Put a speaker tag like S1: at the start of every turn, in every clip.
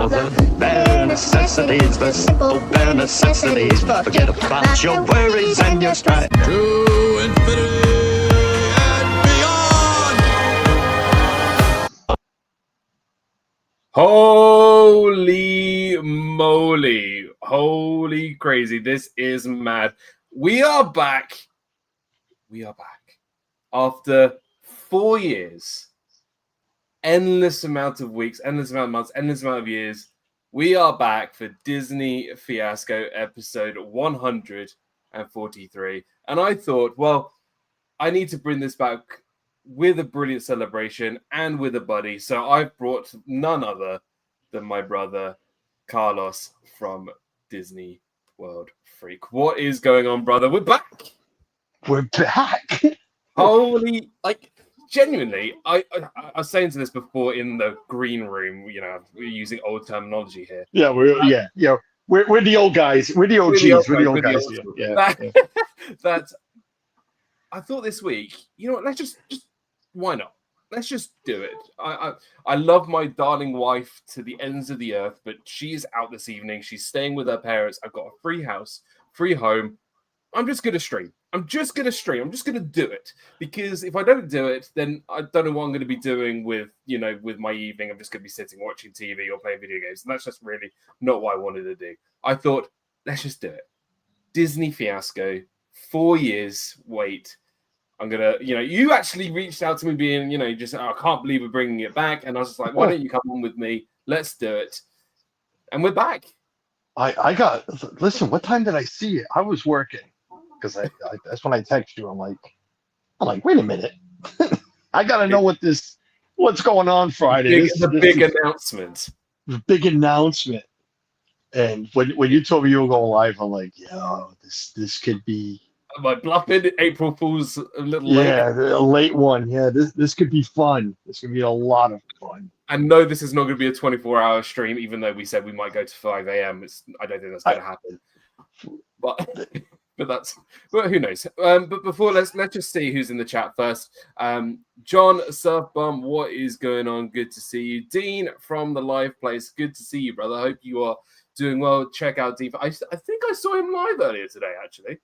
S1: all the bare necessities, the simple bare necessities. Forget about your worries and your strife.
S2: To infinity and beyond!
S3: Holy moly. Holy crazy. This is mad. We are back. After 4 years, endless amount of weeks, endless amount of months, endless amount of years. We are back for Disney Fiasco episode 143. And I thought, well, I need to bring this back with a brilliant celebration and with a buddy. So I've brought none other than my brother, Carlos from Disney World Freak. What is going on, brother? We're back.
S4: We're back.
S3: Holy, like, genuinely, I was saying to this before in the green room, you know, we're using old terminology here.
S4: Yeah, we're the old guys. We're the OGs. We're the old guys. Yeah.
S3: That I thought this week, you know what, let's just why not? Let's just do it. I love my darling wife to the ends of the earth, but she's out this evening. She's staying with her parents. I've got a free house, free home. I'm just going to stream. I'm just going to do it, because if I don't do it, then I don't know what I'm going to be doing with my evening. I'm just going to be sitting watching TV or playing video games. And that's just really not what I wanted to do. I thought, let's just do it. Disney Fiasco, 4 years wait. I'm going to, you actually reached out to me being, I can't believe we're bringing it back. And I was just like, why don't you come on with me? Let's do it. And we're back.
S4: Listen, what time did I see it? I was working. Because that's when I text you. I'm like, wait a minute. I gotta know what's going on Friday.
S3: The big announcement.
S4: The big announcement. And when you told me you were going live, I'm like, yo, this could be.
S3: Am I bluffing? April Fool's a little late.
S4: Yeah, a late one. Yeah, this could be fun. This could be a lot of fun.
S3: I know this is not going to be a 24-hour stream, even though we said we might go to 5 a.m. I don't think that's going to happen. But who knows? But before, let's just see who's in the chat first. John Surfbum, what is going on? Good to see you. Dean from the live place, good to see you, brother. I hope you are doing well. Check out Dean. I think I saw him live earlier today, actually.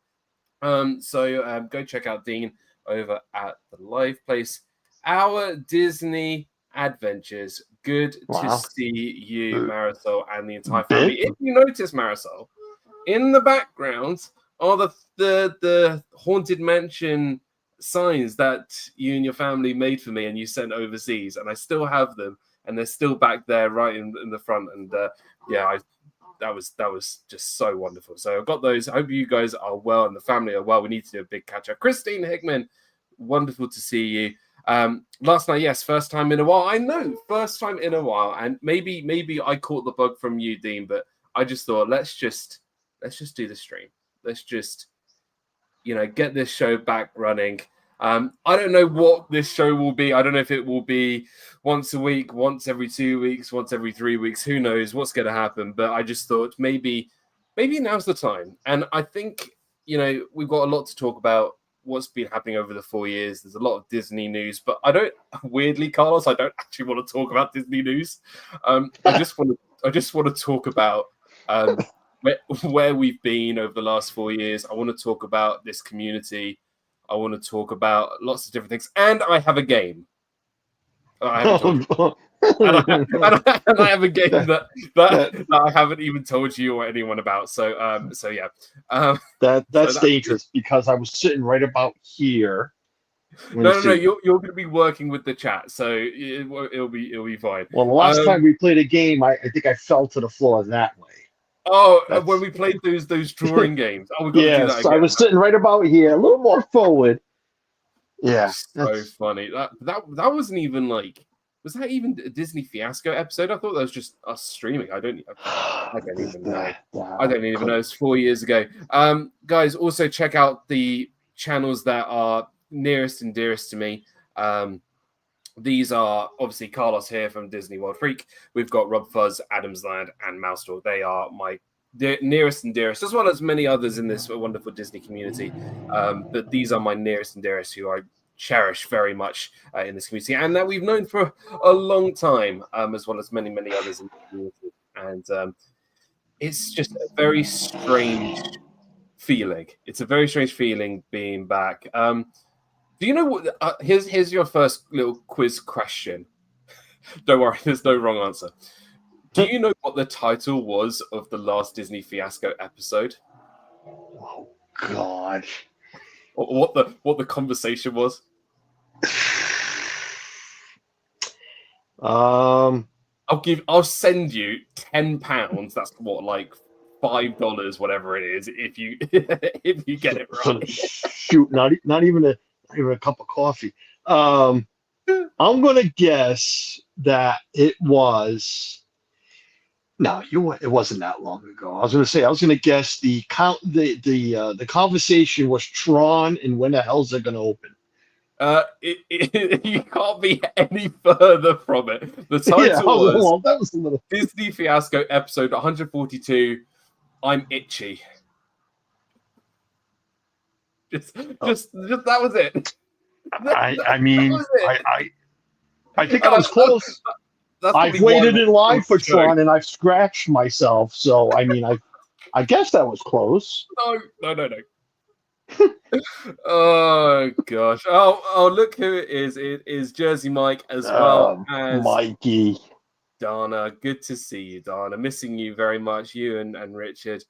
S3: So go check out Dean over at the live place. Our Disney adventures. Good to see you, Marisol, and the entire family. If you notice, Marisol, in the background are the Haunted Mansion signs that you and your family made for me and you sent overseas, and I still have them, and they're still back there right in the front. And that was just so wonderful. So I've got those. I hope you guys are well and the family are well. We need to do a big catch up. Christine Hickman, wonderful to see you. Last night, yes, first time in a while. I know, first time in a while, and maybe I caught the bug from you, Dean, but I just thought let's just do the stream. Let's just, get this show back running. I don't know what this show will be. I don't know if it will be once a week, once every 2 weeks, once every 3 weeks. Who knows what's going to happen? But I just thought maybe now's the time. And I think, we've got a lot to talk about. What's been happening over the 4 years. There's a lot of Disney news, but weirdly, Carlos, I don't actually want to talk about Disney news. I just want to talk about where we've been over the last 4 years. I want to talk about this community. I want to talk about lots of different things. And I have a game. I have a game that I haven't even told you or anyone about. So yeah.
S4: That's dangerous, because I was sitting right about here.
S3: No. You're going to be working with the chat, so it'll be fine.
S4: Well, the last time we played a game, I think I fell to the floor that way.
S3: Oh, when we played those drawing games. Oh, we got to do that again.
S4: I was sitting right about here, a little more forward. Yeah,
S3: so funny. That wasn't even like. Was that even a Disney Fiasco episode? I thought that was just us streaming. I don't even know. I don't even know. It's 4 years ago. Guys, also check out the channels that are nearest and dearest to me. These are obviously Carlos here from Disney World Freak. We've got Rob Fuzz, Adamsland, and Mousetalk. They are my nearest and dearest, as well as many others in this wonderful Disney community. But these are my nearest and dearest, who I cherish very much in this community, and that we've known for a long time, as well as many others in the community. and it's just a very strange feeling. It's a very strange feeling being back. Do you know what? Here's your first little quiz question. Don't worry, there's no wrong answer. Do you know what the title was of the last Disney Fiasco episode?
S4: Oh God.
S3: Or what the conversation was? I'll send you £10. That's what, like $5, whatever it is, if you if you get it right.
S4: Shoot, not even a cup of coffee. I'm gonna guess that it was. No, it wasn't that long ago. I was gonna guess the conversation was Tron and when the hell's it gonna open?
S3: You can't be any further from it. The title was
S4: that was a little
S3: Disney Fiasco episode 142. I'm itchy. Just that was it.
S4: I mean,
S3: was it.
S4: I think I was close. I've waited in line for Tron and I've scratched myself. So I mean, I guess that was close.
S3: No. Oh gosh. Oh look who it is. It is Jersey Mike as well as
S4: Mikey.
S3: Dana. Good to see you, Dana. Missing you very much, you and Richard.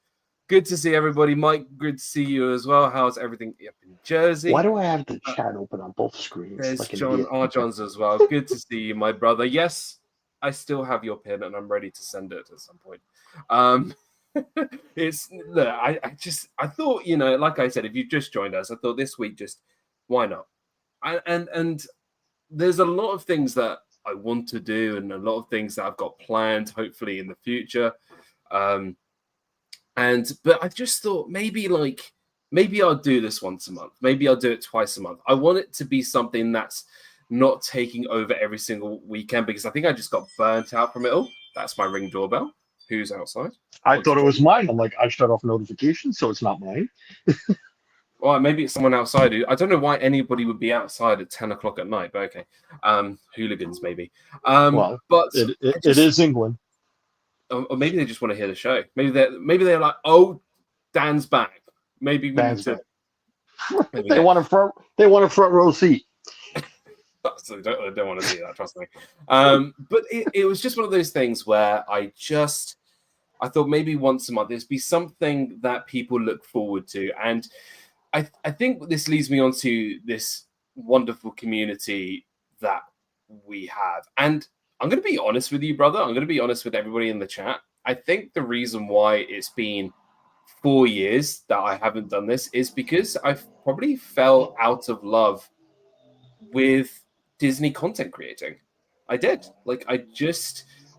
S3: Good to see everybody. Mike, good to see you as well. How's everything up in Jersey?
S4: Why do I have the chat open on both screens?
S3: There's
S4: like
S3: John R. Johns as well. Good to see you, my brother. Yes, I still have your pin and I'm ready to send it at some point. I thought, like I said, if you just joined us, I thought this week, just why not? And there's a lot of things that I want to do and a lot of things that I've got planned, hopefully in the future. But I just thought maybe I'll do this once a month. Maybe I'll do it twice a month. I want it to be something that's not taking over every single weekend because I think I just got burnt out from it all. That's my Ring doorbell. Who's outside?
S4: I thought it was mine. I'm like, I shut off notifications, so it's not mine.
S3: Well, maybe it's someone outside. I don't know why anybody would be outside at 10 o'clock at night, but okay. Hooligans, maybe.
S4: Well, but it is England.
S3: Or maybe they just want to hear the show. Maybe they're like, oh, Dan's back. Maybe we need to.
S4: They want a front row seat.
S3: So I don't want to see that, trust me. But it was just one of those things where I thought maybe once a month there'd be something that people look forward to. And I think this leads me on to this wonderful community that we have. And I'm going to be honest with you, brother. I'm going to be honest with everybody in the chat. I think the reason why it's been 4 years that I haven't done this is because I've probably fell out of love with Disney content creating. I did.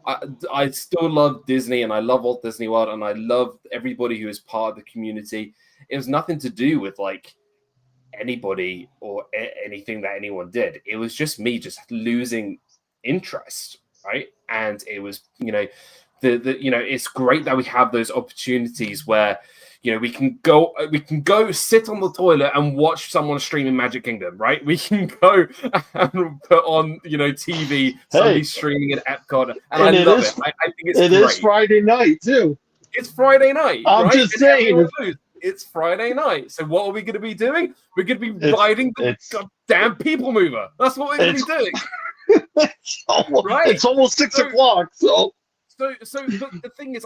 S3: I still love Disney and I love Walt Disney World and I love everybody who is part of the community. It was nothing to do with anybody or anything that anyone did. It was just me just losing interest, right? And it was, it's great that we have those opportunities where we can go sit on the toilet and watch someone streaming Magic Kingdom, right? We can go and put on, TV, somebody streaming at Epcot, and I love it. I think it's great.
S4: It is Friday night too.
S3: It's Friday night.
S4: I'm
S3: right?
S4: just saying.
S3: It's Friday night. So what are we going to be doing? We're going to be riding the goddamn people mover. That's what we're going to be doing.
S4: It's almost 6 o'clock. So
S3: the thing is,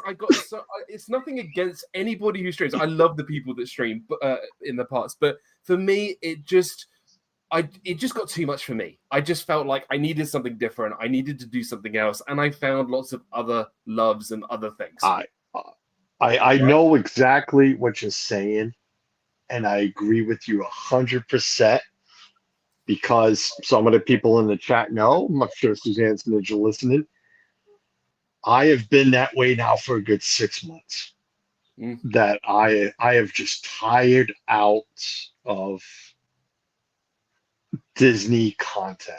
S3: it's nothing against anybody who streams. I love the people that stream in the past, but for me, it just got too much for me. I just felt like I needed something different. I needed to do something else, and I found lots of other loves and other things.
S4: I know exactly what you're saying, and I agree with you 100%. Because some of the people in the chat know, I'm sure Suzanne's Ninja listening. I have been that way now for a good 6 months. That I have just tired out of Disney content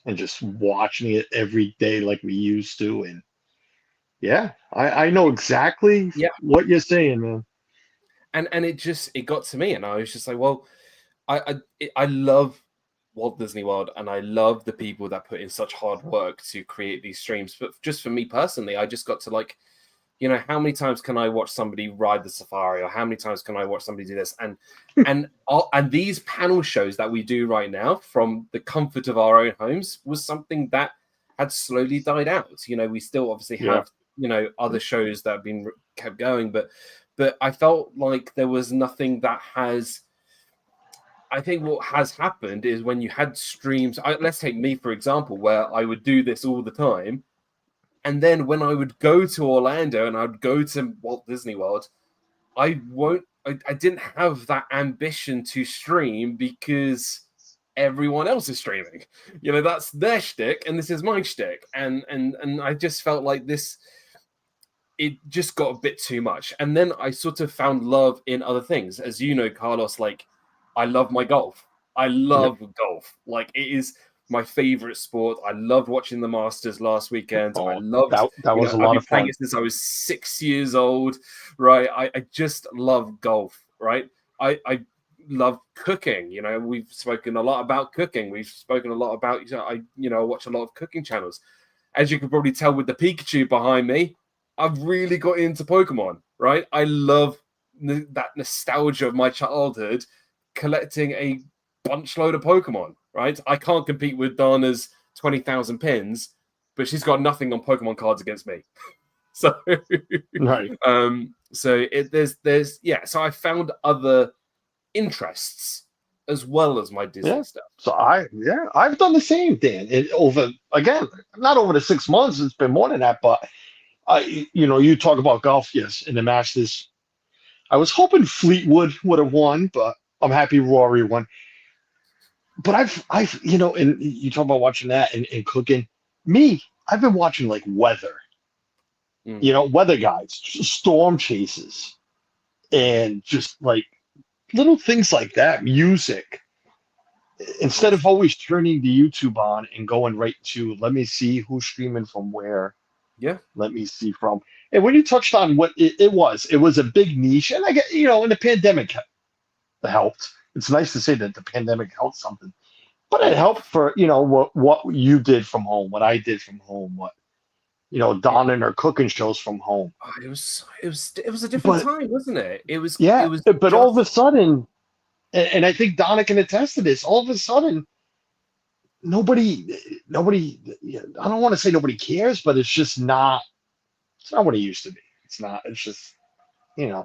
S4: and just watching it every day like we used to. And yeah, I know exactly what you're saying, man.
S3: And it got to me, and I was just like, well, I love Walt Disney World, and I love the people that put in such hard work to create these streams. But just for me personally, I just got to like, you know, how many times can I watch somebody ride the safari, or how many times can I watch somebody do this? And these panel shows that we do right now from the comfort of our own homes was something that had slowly died out. You know, we still obviously have, you know, other shows that have been kept going, but I felt like there was nothing that has. I think what has happened is when you had streams, let's take me, for example, where I would do this all the time. And then when I would go to Orlando and I'd go to Walt Disney World, I didn't have that ambition to stream because everyone else is streaming. You know, that's their shtick and this is my shtick. And I just felt like this, it just got a bit too much. And then I sort of found love in other things. As you know, Carlos, like, I love my golf. I love golf. Like, it is my favorite sport. I loved watching the Masters last weekend. I loved
S4: that was a lot
S3: I've been
S4: of
S3: playing
S4: fun.
S3: it since I was 6 years old. Right. I just love golf. Right. I love cooking. You know, we've spoken a lot about cooking. We've spoken a lot about, I watch a lot of cooking channels. As you can probably tell with the Pikachu behind me, I've really got into Pokemon. Right. I love that nostalgia of my childhood, collecting a bunch load of Pokemon, right? I can't compete with Dana's 20,000 pins, but she's got nothing on Pokemon cards against me. So,
S4: Right.
S3: so I found other interests as well as my Disney stuff.
S4: So I've done the same, Dan. Not over the 6 months, it's been more than that, but you talk about golf, yes, in the Masters. I was hoping Fleetwood would have won, but I'm happy Rory won. But and you talk about watching that and cooking. I've been watching like weather, weather guides, storm chases, and just like little things like that, music. Instead of always turning the YouTube on and going right to, let me see who's streaming from where.
S3: Yeah.
S4: Let me see from. And when you touched on what it was a big niche. And I get, and the pandemic helped. It's nice to say that the pandemic helped something, but it helped for, what you did from home, what I did from home, what, Dawn and her cooking shows from home.
S3: It was a different time, wasn't it? It was
S4: but all of a sudden, and I think Donna can attest to this, all of a sudden, nobody, I don't want to say nobody cares, but it's not what it used to be. It's just,
S3: Yeah.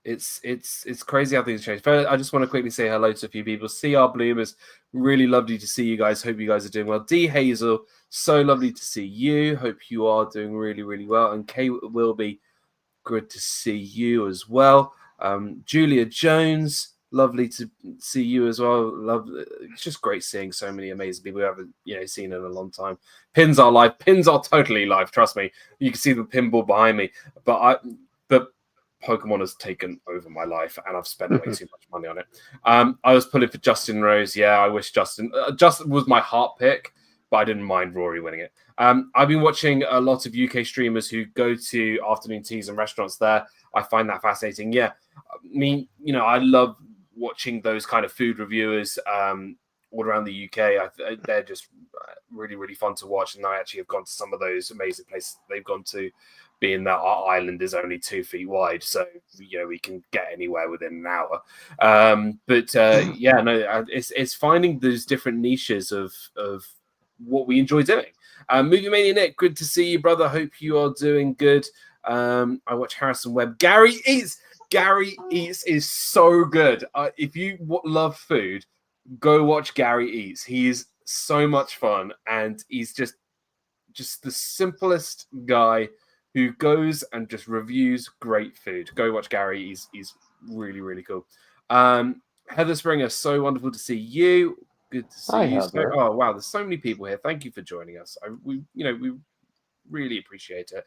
S3: It's crazy how things change. But I just want to quickly say hello to a few people. CR Bloomers, really lovely to see you guys. Hope you guys are doing well. D Hazel, so lovely to see you. Hope you are doing really, really well. And Kay will be good to see you as well. Julia Jones, lovely to see you as well. It's just great seeing so many amazing people we haven't seen in a long time. Pins are live. Pins are totally live. Trust me. You can see the pinball behind me. But Pokemon has taken over my life, and I've spent way too much money on it. I was pulling for Justin Rose. Yeah, I wish Justin was my heart pick, but I didn't mind Rory winning it. I've been watching a lot of UK streamers who go to afternoon teas and restaurants there. I find that fascinating. Yeah, I love watching those kind of food reviewers all around the UK. They're just really, really fun to watch, and I actually have gone to some of those amazing places they've gone to, being that our island is only 2 feet wide, so we can get anywhere within an hour. It's finding those different niches of what we enjoy doing. Movie Mania Nick, good to see you, brother. Hope you are doing good. I watch Harrison Webb. Gary Eats is so good. If you love food, go watch Gary Eats. He is so much fun, and he's just the simplest guy who goes and just reviews great food. Go watch Gary. He's really, really cool. Heather Springer, so wonderful to see you. Good to see you. Oh wow, there's so many people here. Thank you for joining us. We really appreciate it.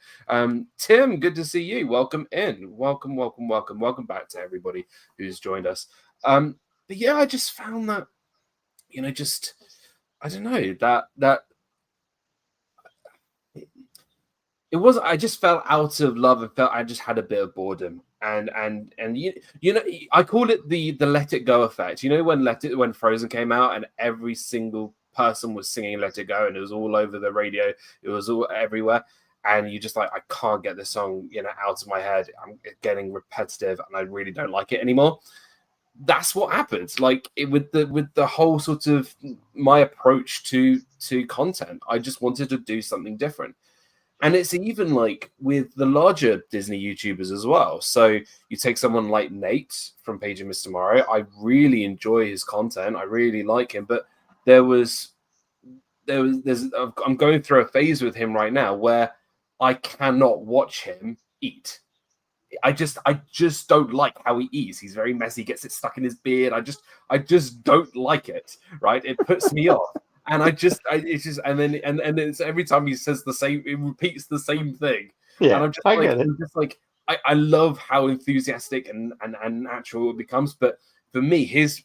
S3: Tim, good to see you. Welcome in. Welcome back to everybody who's joined us. But yeah, I just found that I don't know that. It was. I just felt out of love and felt I just had a bit of boredom, and you know, I call it the Let It Go effect. You know, when Frozen came out and every single person was singing Let It Go and it was all over the radio, it was all everywhere, and you just like, I can't get this song, you know, out of my head. I'm getting repetitive and I really don't like it anymore. That's what happens. Like with the whole sort of my approach to content. I just wanted to do something different. And it's even like with the larger Disney YouTubers as well. So you take someone like Nate from Paging Mr. Mario. I really enjoy his content. I really like him. But there's I'm going through a phase with him right now where I cannot watch him eat. I just don't like how he eats. He's very messy, gets it stuck in his beard. I just don't like it. Right? It puts me off. And it's just and it's every time he says the same, it repeats the same thing.
S4: Yeah,
S3: and
S4: I get it.
S3: I'm just like, I love how enthusiastic and natural it becomes. But for me, his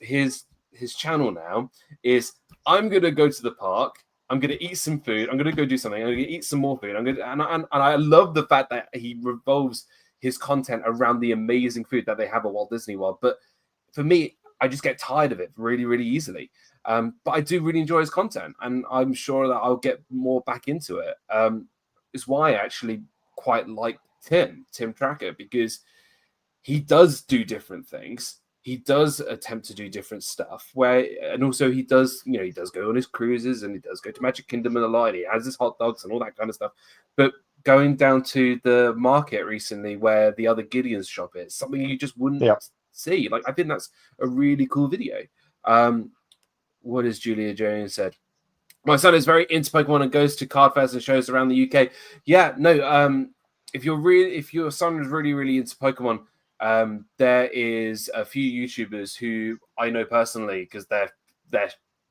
S3: channel now is, I'm gonna go to the park, I'm gonna eat some food, I'm gonna go do something, I'm gonna eat some more food. And I love the fact that he revolves his content around the amazing food that they have at Walt Disney World. But for me, I just get tired of it really, really easily. But I do really enjoy his content, and I'm sure that I'll get more back into it. It's why I actually quite like Tim Tracker, because he does do different things. He does attempt to do different stuff, and also he does go on his cruises, and he does go to Magic Kingdom and a lot, and he has his hot dogs and all that kind of stuff. But going down to the market recently where the other Gideon's shop is, something you just wouldn't see. Like, I think that's a really cool video. What has Julia Jones said? My son is very into Pokemon and goes to card fairs and shows around the UK. Yeah, no. If your son is really, really into Pokemon, there is a few YouTubers who I know personally, because their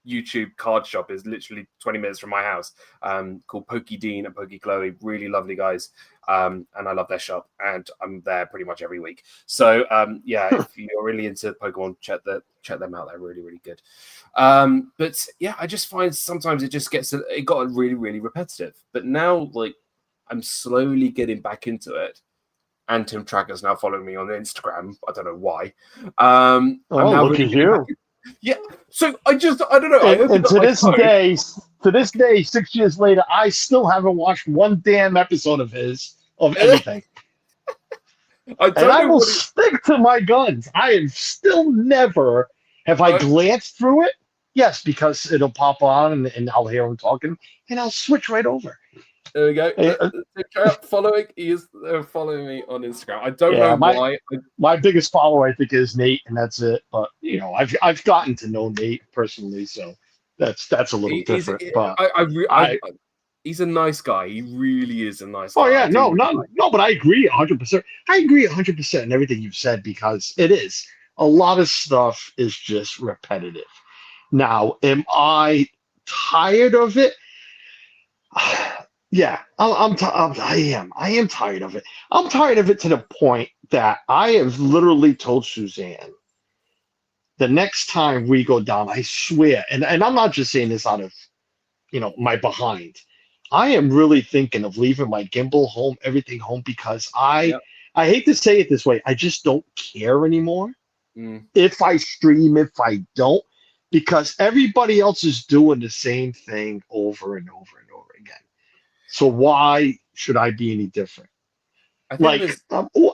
S3: YouTube card shop is literally 20 minutes from my house, called Pokey Dean and Pokey Chloe. Really lovely guys. And I love their shop, and I'm there pretty much every week. So yeah, if you're really into Pokemon, check them out. They're really, really good. But yeah, I just find sometimes it got really, really repetitive. But now, like, I'm slowly getting back into it. And Tim Tracker's now following me on Instagram. I don't know why.
S4: Oh, look at you.
S3: Yeah. So I don't know.
S4: And to this day, 6 years later, I still haven't watched one damn episode of anything. I will stick to my guns. I have still never I glanced through it. Yes, because it'll pop on and I'll hear him talking, and I'll switch right over.
S3: There we go. He is following me on Instagram. I don't know why.
S4: My biggest follower, I think, is Nate, and that's it. But I've gotten to know Nate personally, so that's a little different. But
S3: he's a nice guy. He really is a nice guy.
S4: Oh yeah, no, but I agree 100%. I agree 100% in everything you've said, because it is a lot of stuff is just repetitive. Now, am I tired of it? Yeah, I am tired of it. I'm tired of it to the point that I have literally told Suzanne, the next time we go down, I swear, and I'm not just saying this out of, my behind. I am really thinking of leaving my gimbal home, everything home, because I hate to say it this way, I just don't care anymore. If I stream, if I don't, because everybody else is doing the same thing over and over and over again. So why should I be any different? Like,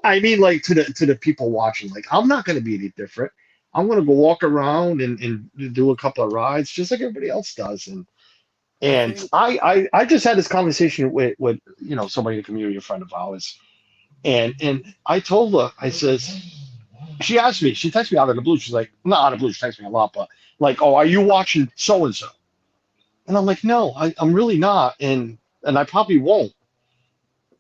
S4: I mean, like to the people watching, like, I'm not going to be any different. I'm going to go walk around and do a couple of rides just like everybody else does. And I just had this conversation with somebody in the community, a friend of ours, and I told her, I says, she asked me, she texted me out of the blue. She's like, not out of the blue, she texts me a lot, but like, oh, are you watching so and so? And I'm like, no, I'm really not, and I probably won't.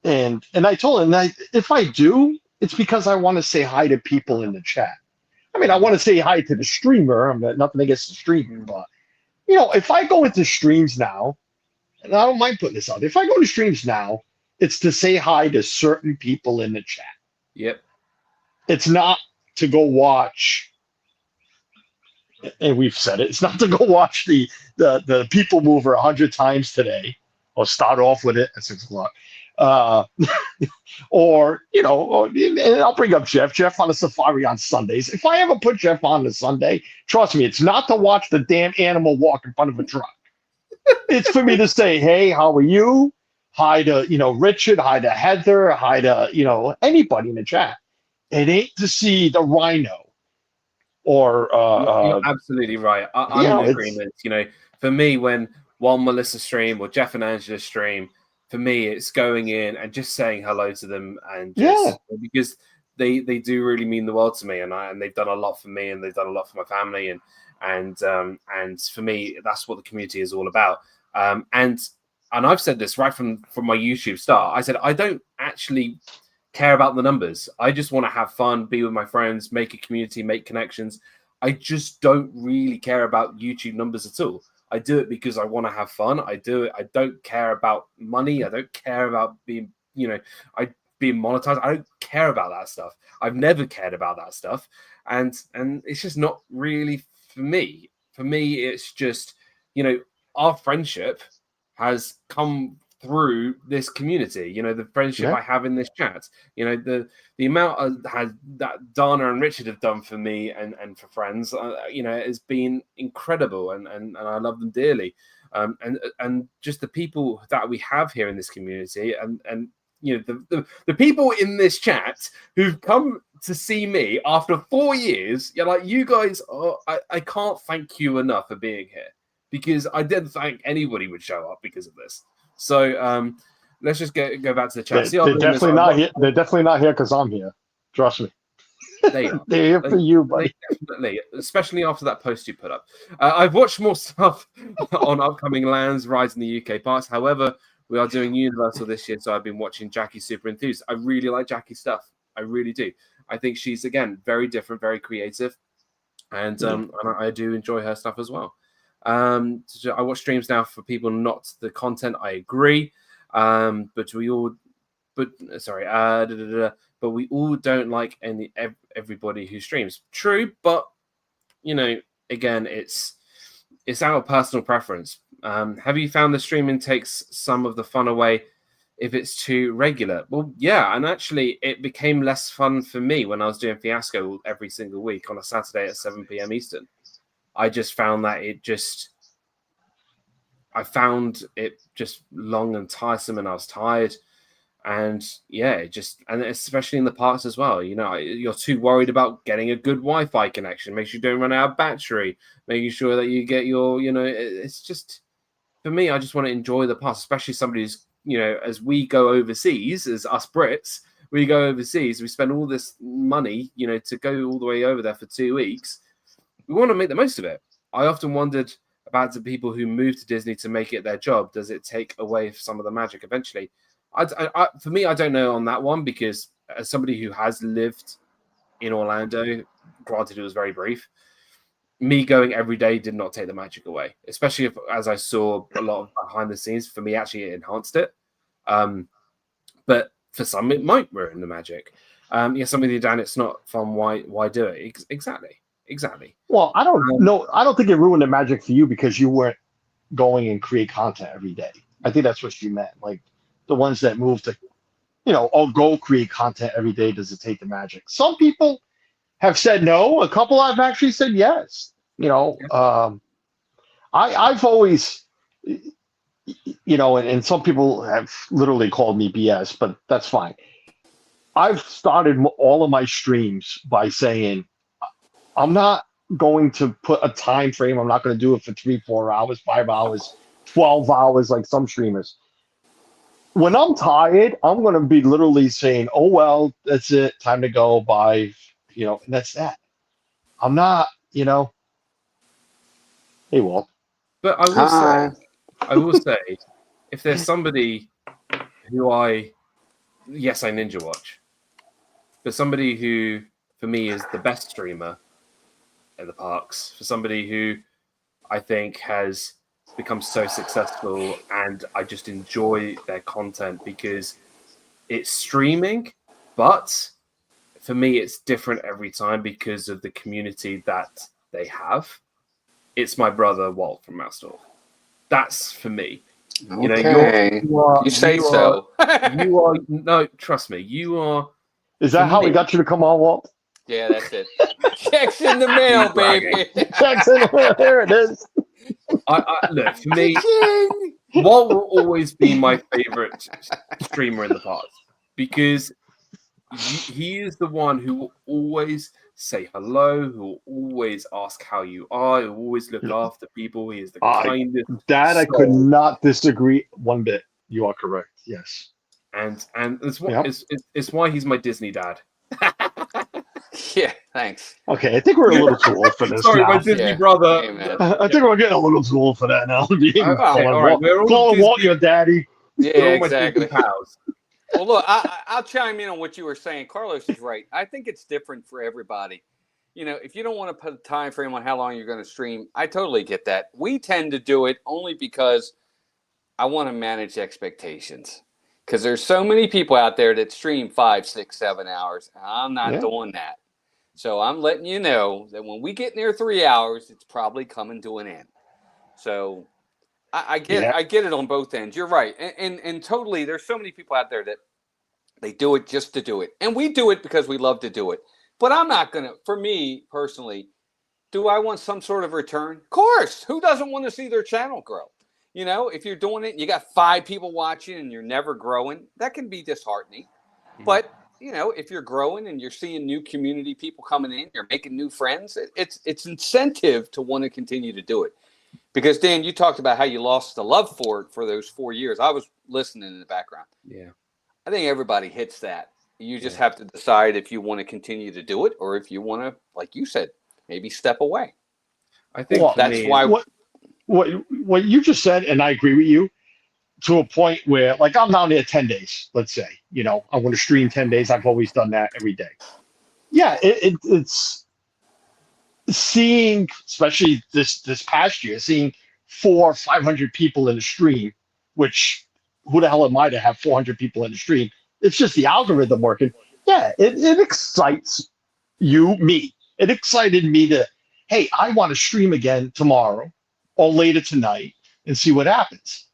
S4: And I told her, if I do, it's because I want to say hi to people in the chat. I mean, I want to say hi to the streamer. I'm nothing against the streamer, but if I go into streams now, and I don't mind putting this out, if I go to streams now, it's to say hi to certain people in the chat.
S3: Yep.
S4: It's not to go watch, and we've said it, it's not to go watch the People Mover 100 times today, or start off with it at 6 o'clock. Uh, or and I'll bring up Jeff. Jeff on a safari on Sundays. If I ever put Jeff on a Sunday, trust me, it's not to watch the damn animal walk in front of a truck. It's for me to say, hey, how are you? Hi to Richard. Hi to Heather. Hi to anybody in the chat. It ain't to see the rhino or
S3: You're absolutely right. I'm in agreement. For me, while Melissa stream or Jeff and Angela stream, for me, it's going in and just saying hello to them, and just because they do really mean the world to me, and they've done a lot for me, and they've done a lot for my family, and for me, that's what the community is all about. And I've said this right from my YouTube start. I said I don't actually care about the numbers. I just want to have fun, be with my friends, make a community, make connections. I just don't really care about YouTube numbers at all. I do it because I want to have fun. I do it. I don't care about money. I don't care about being monetized. I don't care about that stuff. I've never cared about that stuff. And it's just not really for me. For me, it's just, our friendship has come through this community, the friendship I have in this chat, the amount that Dana and Richard have done for me and for friends, has been incredible, and I love them dearly, and just the people that we have here in this community, and the people in this chat who've come to see me after 4 years. You guys are, I can't thank you enough for being here, because I didn't think anybody would show up because of this. So let's just go back to the chat.
S4: They're definitely not here. They're definitely not here because I'm here. Trust me. They're here for you, buddy.
S3: Definitely, especially after that post you put up. I've watched more stuff on upcoming lands, rides in the UK parks. However, we are doing Universal this year, so I've been watching Jackie Super Enthused. I really like Jackie's stuff. I really do. I think she's, again, very different, very creative, and I do enjoy her stuff as well. So I watch streams now for people, not the content. I agree, but we all don't like everybody who streams. True, but again, it's our personal preference. Have you found the streaming takes some of the fun away if it's too regular? Well, yeah, and actually it became less fun for me when I was doing Fiasco every single week on a Saturday at 7 p.m. Eastern. I just found that I found it just long and tiresome, and I was tired. And yeah, and especially in the parks as well, you're too worried about getting a good Wi-Fi connection, make sure you don't run out of battery, making sure that you get your, it's just, for me, I just want to enjoy the parks, especially somebody who's, as we go overseas, as us Brits, we go overseas, we spend all this money, to go all the way over there for 2 weeks. We want to make the most of it. I often wondered about the people who move to Disney to make it their job. Does it take away some of the magic eventually? For me, I don't know on that one, because as somebody who has lived in Orlando, granted it was very brief, me going every day did not take the magic away, especially as I saw a lot of behind the scenes. For me, actually, it enhanced it. But for some, it might ruin the magic. Somebody down, it's not fun. Why do it? Exactly.
S4: Well, I don't know. I don't think it ruined the magic for you because you weren't going and create content every day. I think that's what you meant. Like the ones that move to, go create content every day. Does it take the magic? Some people have said no. A couple I've actually said yes. I've always, and some people have literally called me BS, but that's fine. I've started all of my streams by saying, I'm not going to put a time frame. I'm not going to do it for 3-4 hours, 5 hours, 12 hours like some streamers. When I'm tired, I'm going to be literally saying, oh, well, that's it. Time to go. Bye. And that's that. I'm not, Hey, Walt.
S3: But I will say, if there's somebody who I Ninja Watch, but somebody who, for me, is the best streamer in the parks, for somebody who I think has become so successful, and I just enjoy their content because it's streaming, but for me it's different every time because of the community that they have. It's my brother Walt from Mouse That's for me. You know,
S5: Okay. You say so.
S3: You are no, trust me. You are.
S4: Is that
S3: For
S4: how we
S3: me-
S4: got you to come on, Walt?
S5: Yeah, that's it. Checks in the mail, baby.
S4: Jackson, there it is.
S3: Look, for me,
S5: Cha-ching!
S3: Walt will always be my favorite streamer in the past because he is the one who will always say hello, who will always ask how you are, who will always look after people. He is the kindest
S4: That I could
S3: soul.
S4: not disagree one bit. You are correct. Yes.
S3: And it's what
S4: Yep.
S3: it's why he's my Disney dad.
S5: Yeah, thanks.
S4: Okay, I think we're a little too old for this
S3: Sorry,
S4: now.
S3: my Disney
S5: Yeah.
S3: brother.
S5: Amen.
S4: I think we're getting a little too old for that now.
S3: Okay, all right, we're all
S4: Calling Walt
S3: Disney.
S4: your daddy.
S5: Yeah,
S3: We're all my
S5: exactly.
S3: Disney pals.
S5: Well, look, I'll chime in on what you were saying. Carlos is right. I think it's different for everybody. You know, if you don't want to put a time frame on how long you're going to stream, I totally get that. We tend to do it only because I want to manage expectations. Because there's so many people out there that stream 5, 6, 7 hours. I'm not doing that. So I'm letting you know that when we get near 3 hours, it's probably coming to an end. So I get it on both ends. You're right. And totally, there's so many people out there that they do it just to do it. And we do it because we love to do it. But I'm not going to, for me personally, do I want some sort of return? Of course. Who doesn't want to see their channel grow? You know, if you're doing it and you got 5 people watching and you're never growing, that can be disheartening. Mm-hmm. But, you know, if you're growing and you're seeing new community people coming in, you're making new friends, it's incentive to want to continue to do it. Because, Dan, you talked about how you lost the love for it for those 4 years. I was listening in the background.
S3: Yeah.
S5: I think everybody hits that. You just have to decide if you want to continue to do it or if you want to, like you said, maybe step away.
S3: I think
S5: that's why.
S4: What you just said, and I agree with you, to a point where, like, I'm down there 10 days, let's say. You know, I want to stream 10 days. I've always done that every day. Yeah, it's seeing, especially this past year, seeing 400 or 500 people in the stream, which who the hell am I to have 400 people in the stream? It's just the algorithm working. Yeah, it excites me. It excited me to, hey, I want to stream again tomorrow or later tonight and see what happens.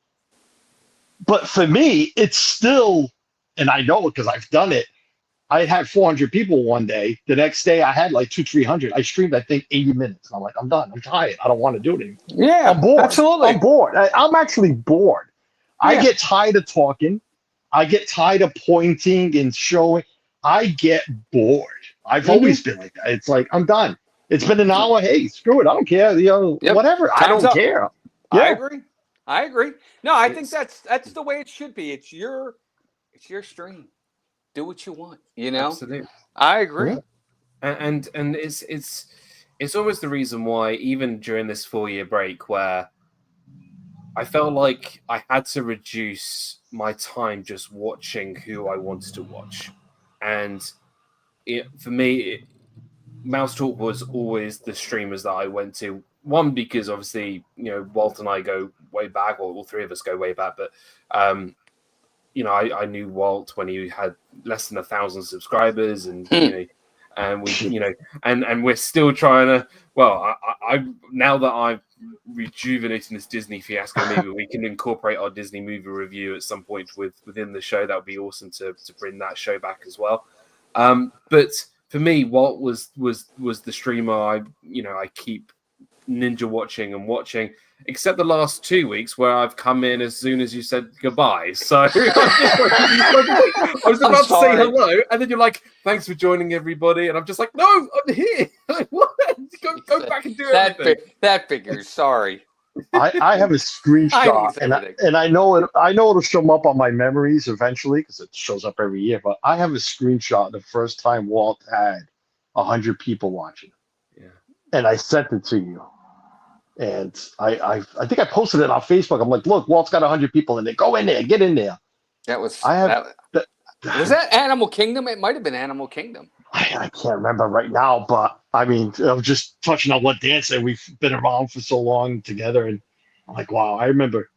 S4: But for me, it's still, and I know it because I've done it. I had 400 people one day. The next day, I had like 200-300. I streamed, I think, 80 minutes. And I'm like, I'm done. I'm tired. I don't want to do it anymore.
S5: Yeah,
S4: I'm bored.
S5: absolutely.
S4: I'm bored. I'm actually bored. Yeah. I get tired of talking. I get tired of pointing and showing. I get bored. I've always been like that. It's like, I'm done. It's been an hour. Hey, screw it. I don't care. You know, whatever.
S5: Time's
S4: I don't
S5: up.
S4: care.
S5: Yeah. I agree. No, I think that's the way it should be. It's your stream. Do what you want. You know.
S3: Absolutely.
S5: I agree.
S3: Yeah. And it's always the reason why, even during this 4-year break, where I felt like I had to reduce my time just watching who I wanted to watch. And for me, Mouse Talk was always the streamers that I went to. One, because obviously, you know, Walt and I go way back, or all 3 of us go way back. But, you know, I knew Walt when he had less than 1,000 subscribers, and you know, and we, you know, and we're still trying to. Well, I now that I've rejuvenating this Disney fiasco, maybe we can incorporate our Disney movie review at some point within the show. That would be awesome to bring that show back as well. But for me, Walt was the streamer I keep ninja watching, except the last 2 weeks where I've come in as soon as you said goodbye. So I was about to say hello, and then you're like, "Thanks for joining, everybody," and I'm just like, "No, I'm here." Like, what? Go back and do everything.
S5: That figures. Sorry.
S4: I have a screenshot, and I know it'll show up on my memories eventually because it shows up every year. But I have a screenshot the first time Walt had 100 people watching. Yeah, and I sent it to you. And I think I posted it on Facebook. I'm like, look, Walt's got 100 people in there. Go in there, get in there.
S5: That was.
S4: Was
S5: that Animal Kingdom? It might have been Animal Kingdom.
S4: I can't remember right now, but I mean, I'm just touching on what Dan said. We've been around for so long together, and I'm like, wow, I remember.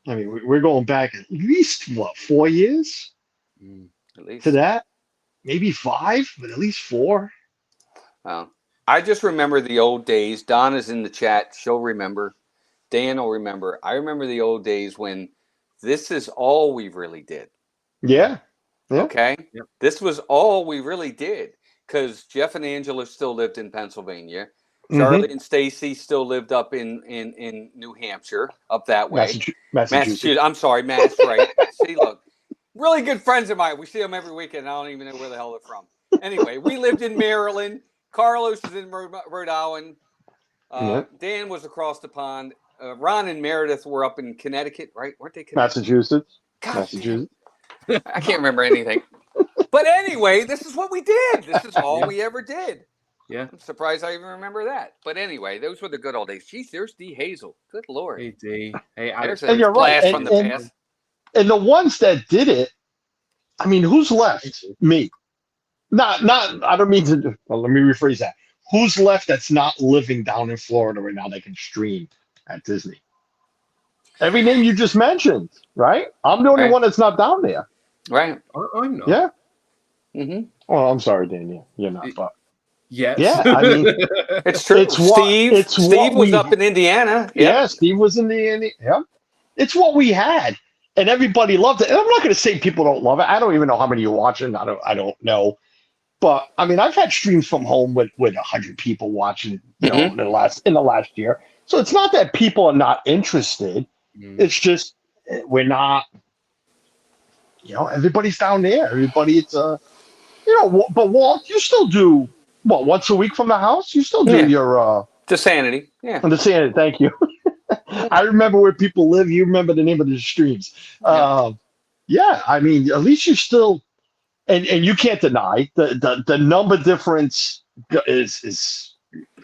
S4: I mean, we're going back at least 4 years?
S5: At least
S4: to that, maybe 5, but at least 4.
S5: Wow. I just remember the old days. Donna's in the chat. She'll remember Dan will remember. I remember the old days when this is all we really did.
S4: Yeah. Yeah.
S5: Okay.
S3: Yep.
S5: This was all we really did because Jeff and Angela still lived in Pennsylvania.
S4: Mm-hmm.
S5: Charlie and Stacy still lived up in New Hampshire, up that way.
S4: Massachusetts.
S5: I'm sorry, Mass, right. See, look, really good friends of mine. We see them every weekend. I don't even know where the hell they're from. Anyway, we lived in Maryland. Carlos is in Rhode Island. Dan was across the pond. Ron and Meredith were up in Connecticut, right? Weren't they Connecticut?
S4: Massachusetts.
S5: God,
S4: Massachusetts.
S5: I can't remember anything. But anyway, this is what we did. This is all we ever did.
S3: Yeah.
S5: I'm surprised I even remember that. But anyway, those were the good old days. Geez, there's D. Hazel. Good Lord.
S3: Hey, D. Hey,
S5: There's
S3: Alex.
S5: a
S4: And you're right.
S5: blast from the past.
S4: And the ones that did it, I mean, who's left? Me. Not. I don't mean to. Well, let me rephrase that. Who's left that's not living down in Florida right now that can stream at Disney? Every name you just mentioned, right? I'm the only
S5: Right.
S4: one that's not down there.
S5: Right.
S3: I'm not.
S4: Yeah.
S5: Mm-hmm.
S4: Oh, I'm sorry, Daniel. You're not. But
S3: Yes.
S4: yeah, I mean,
S5: It's true.
S4: It's what- it's
S5: Steve
S4: what
S5: was
S4: we-
S5: up in Indiana.
S4: yeah, Steve was in the yeah. It's what we had, and everybody loved it. And I'm not going to say people don't love it. I don't even know how many you're watching. I don't know. But I mean, I've had streams from home with 100 people watching, in the last year. So it's not that people are not interested. It's just we're not. Everybody's down there. Everybody, it's But Walt, you still do what once a week from the house? You still do your
S5: The Sanity. Yeah.
S4: understand it. Thank you. I remember where people live. You remember the name of the streams. Yeah, I mean, at least you still. And you can't deny the number difference is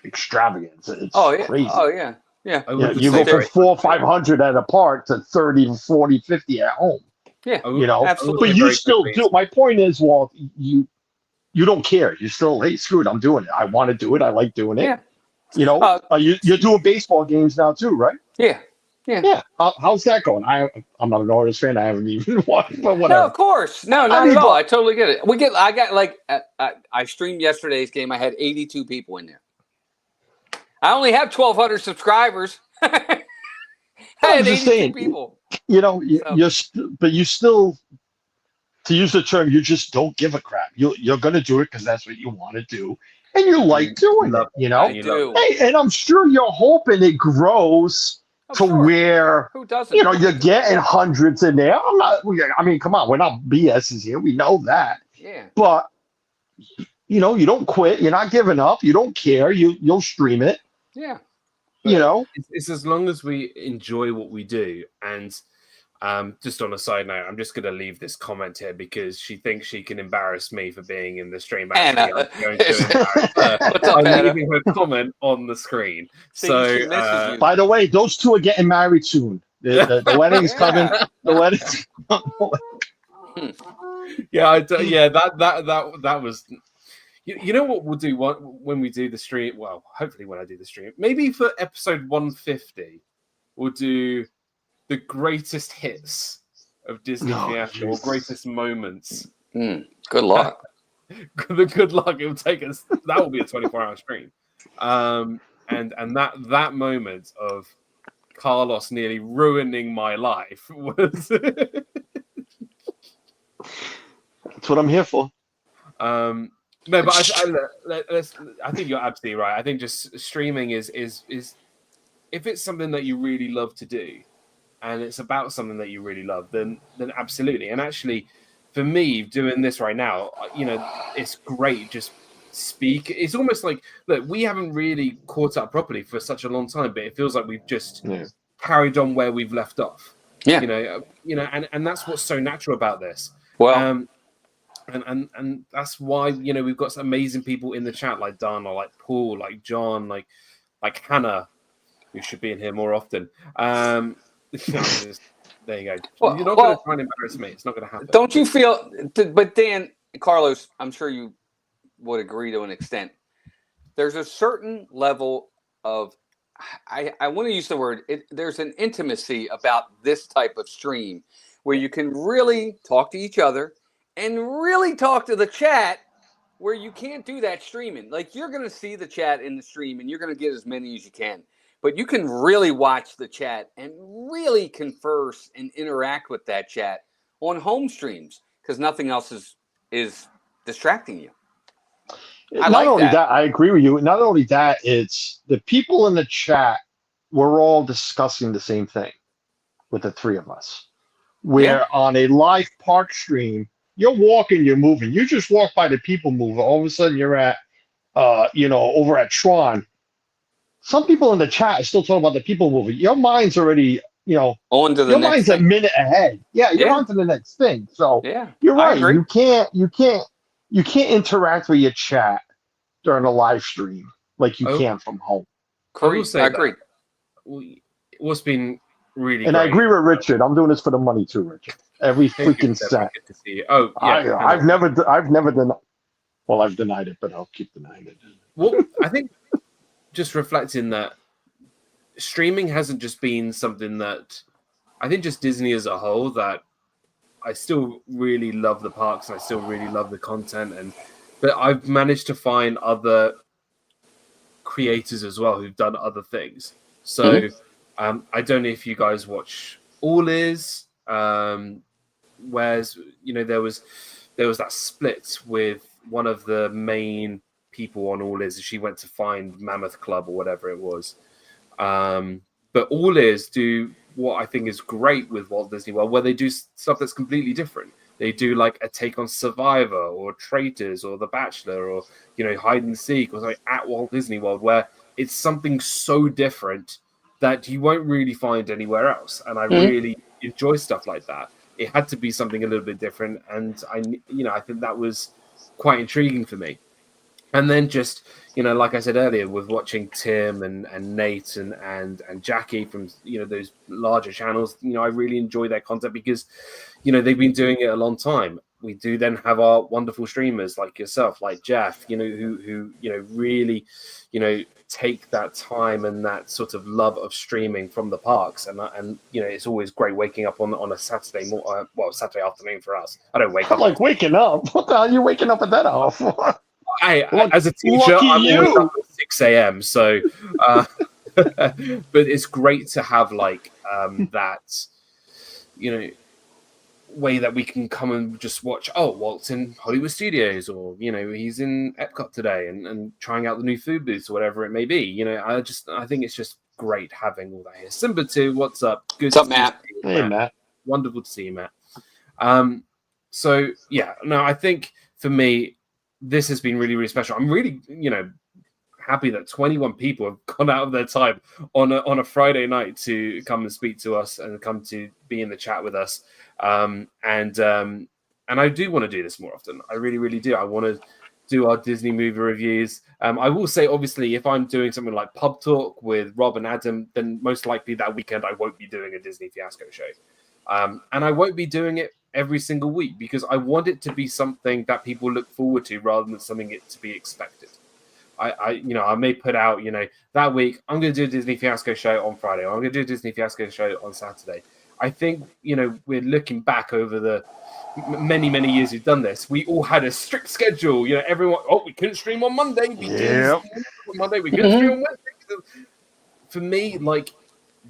S4: extravagant. It's crazy.
S5: Oh yeah. Yeah.
S4: You go from 400 or 500 at a park to 30, 40, 50 at home.
S5: Yeah.
S4: But
S5: Absolutely.
S4: you
S3: Very
S4: still
S3: quickly.
S4: do. My point is, Walt, you don't care. You still, hey, screw it, I'm doing it. I want to do it. I like doing it.
S5: Yeah.
S4: You're doing baseball games now too, right?
S5: Yeah.
S4: Yeah. How's that going? I'm not an Orioles fan. I haven't even watched, but
S5: No,
S4: whatever.
S5: of course. No, not
S4: mean,
S5: at all.
S4: but-
S5: I totally get it. I got like I streamed yesterday's game. I had 82 people in there. I only have 1,200 subscribers. I
S4: I'm
S5: had
S4: just
S5: 82
S4: saying,
S5: people.
S4: But you still, to use the term, you just don't give a crap. You're going to do it because that's what you want to do, and you like doing it.
S5: I do.
S4: Hey, and I'm sure you're hoping it grows
S5: Oh,
S4: to
S5: sure.
S4: where
S5: Who doesn't?
S4: you're getting hundreds in there. I mean, come on, we're not BSs here. We know that,
S5: Yeah.
S4: but you don't quit. You're not giving up. You don't care. You'll stream it.
S5: Yeah.
S3: It's as long as we enjoy what we do. And just on a side note, I'm just going to leave this comment here because she thinks she can embarrass me for being in the stream. Actually,
S5: Anna.
S3: I'm going to embarrass her.
S5: What's up,
S3: I'm
S5: Anna?
S3: leaving her comment on the screen.
S5: See,
S3: So
S5: she misses you.
S4: By the way, those two are getting married soon. The wedding's coming. The wedding's
S3: yeah, that was. You know what we'll do when we do the stream? Well, hopefully when I do the stream, maybe for episode 150, we'll do the greatest hits of Disney Fiasco or greatest moments.
S5: Good luck.
S3: The good luck it'll take us. That will be a 24-hour stream. And that moment of Carlos nearly ruining my life was.
S4: That's what I'm here for.
S3: No, but I think you're absolutely right. I think just streaming is if it's something that you really love to do, and it's about something that you really love, then absolutely. And actually, for me, doing this right now, it's great. Just speak. It's almost like, look, we haven't really caught up properly for such a long time, but it feels like we've just carried on where we've left off.
S5: Yeah.
S3: And that's what's so natural about this.
S5: Well.
S3: And that's why we've got some amazing people in the chat like Dana, like Paul, like John, like Hannah, who should be in here more often. There you go.
S5: Well,
S3: you're not going to try and embarrass me. It's not going to happen.
S5: Don't you feel? But Dan, Carlos, I'm sure you would agree to an extent. There's a certain level of I want to use the word. There's an intimacy about this type of stream where you can really talk to each other. And really talk to the chat where you can't do that streaming. Like, you're going to see the chat in the stream and you're going to get as many as you can. but you can really watch the chat and really converse and interact with that chat on home streams because nothing else is distracting you. I
S4: Not
S5: like
S4: only
S5: that.
S4: that, I agree with you. Not only that, it's the people in the chat. We're all discussing the same thing with the three of us. Where on a live park stream, you're walking, you're moving. You just walk by the people mover. All of a sudden, you're at, over at Tron. Some people in the chat are still talking about the people mover. Your mind's already,
S5: On to the
S4: your
S5: next
S4: mind's a
S5: thing.
S4: minute ahead. Yeah, you're
S5: Yeah.
S4: on to the next thing. So
S5: Yeah,
S4: you're
S5: I
S4: right.
S5: agree.
S4: You can't interact with your chat during a live stream like you can from home.
S3: I will say
S5: I agree.
S3: What's been really
S4: And
S3: great.
S4: I agree with Richard. I'm doing this for the money too, Richard. Every freaking cent.
S3: Good to see you. Oh, yeah.
S4: I've never denied. Well, I've denied it, but I'll keep denying it.
S3: Well, I think just reflecting that streaming hasn't just been something that I think just Disney as a whole that I still really love the parks and I still really love the content but I've managed to find other creators as well who've done other things. So I don't know if you guys watch All Is, whereas there was that split with one of the main people on All Is. She went to find Mammoth Club or whatever it was. But All Is do what I think is great with Walt Disney World, where they do stuff that's completely different. They do like a take on Survivor or Traitors or The Bachelor or Hide and Seek or something at Walt Disney World, where it's something so different that you won't really find anywhere else. And I really enjoy stuff like that. It had to be something a little bit different, and I think that was quite intriguing for me. And then just like I said earlier, with watching Tim and Nate and Jackie from those larger channels, I really enjoy their content because they've been doing it a long time. We do then have our wonderful streamers like yourself, like Jeff, who really take that time and that sort of love of streaming from the parks, and it's always great waking up on a Saturday Saturday afternoon for us. I don't wake up
S4: like waking up. What the hell are you waking up at that hour for?
S3: As a teacher, I'm always up at 6 a.m. So, but it's great to have like that, way that we can come and just watch. Oh, Walt's in Hollywood Studios, or he's in Epcot today and trying out the new food booths or whatever it may be. I think it's just great having all that here. Simba 2, what's up? Good.
S5: What's up, Matt?
S4: Hey, Matt.
S3: Wonderful to see you, Matt. So yeah, no, I think for me, this has been really, really special. I'm really, happy that 21 people have gone out of their time on a Friday night to come and speak to us and come to be in the chat with us. And I do want to do this more often. I really, really do. I want to do our Disney movie reviews. I will say, obviously, if I'm doing something like Pub Talk with Rob and Adam, then most likely that weekend I won't be doing a Disney Fiasco show. And I won't be doing it every single week because I want it to be something that people look forward to rather than something to be expected. I may put out, that week I'm going to do a Disney Fiasco show on Friday, or I'm going to do a Disney Fiasco show on Saturday. I think, we're looking back over the many, many years we've done this. We all had a strict schedule. Everyone, we couldn't stream on Monday. We couldn't stream on Monday. We couldn't stream on Wednesday. For me,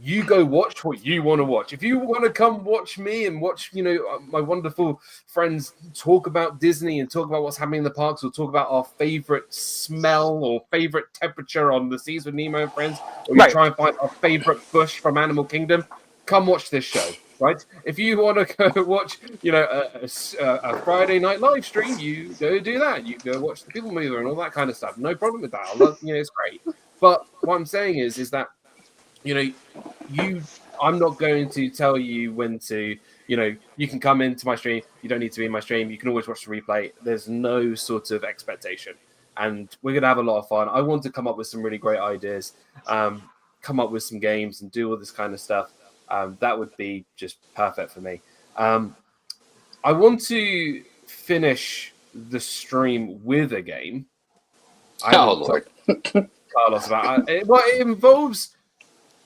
S3: you go watch what you want to watch. If you want to come watch me and watch, my wonderful friends talk about Disney and talk about what's happening in the parks, or talk about our favorite smell or favorite temperature on the Seas with Nemo and Friends, or you try and find our favorite bush from Animal Kingdom, come watch this show, right? If you want to go watch, a Friday night live stream, you go do that. You go watch the People Mover and all that kind of stuff. No problem with that. I love, it's great. But what I'm saying is that, I'm not going to tell you when to, you can come into my stream. You don't need to be in my stream. You can always watch the replay. There's no sort of expectation. And we're going to have a lot of fun. I want to come up with some really great ideas, come up with some games and do all this kind of stuff. That would be just perfect for me. I want to finish the stream with a game.
S5: Lord.
S3: Carlos about it. Well, it involves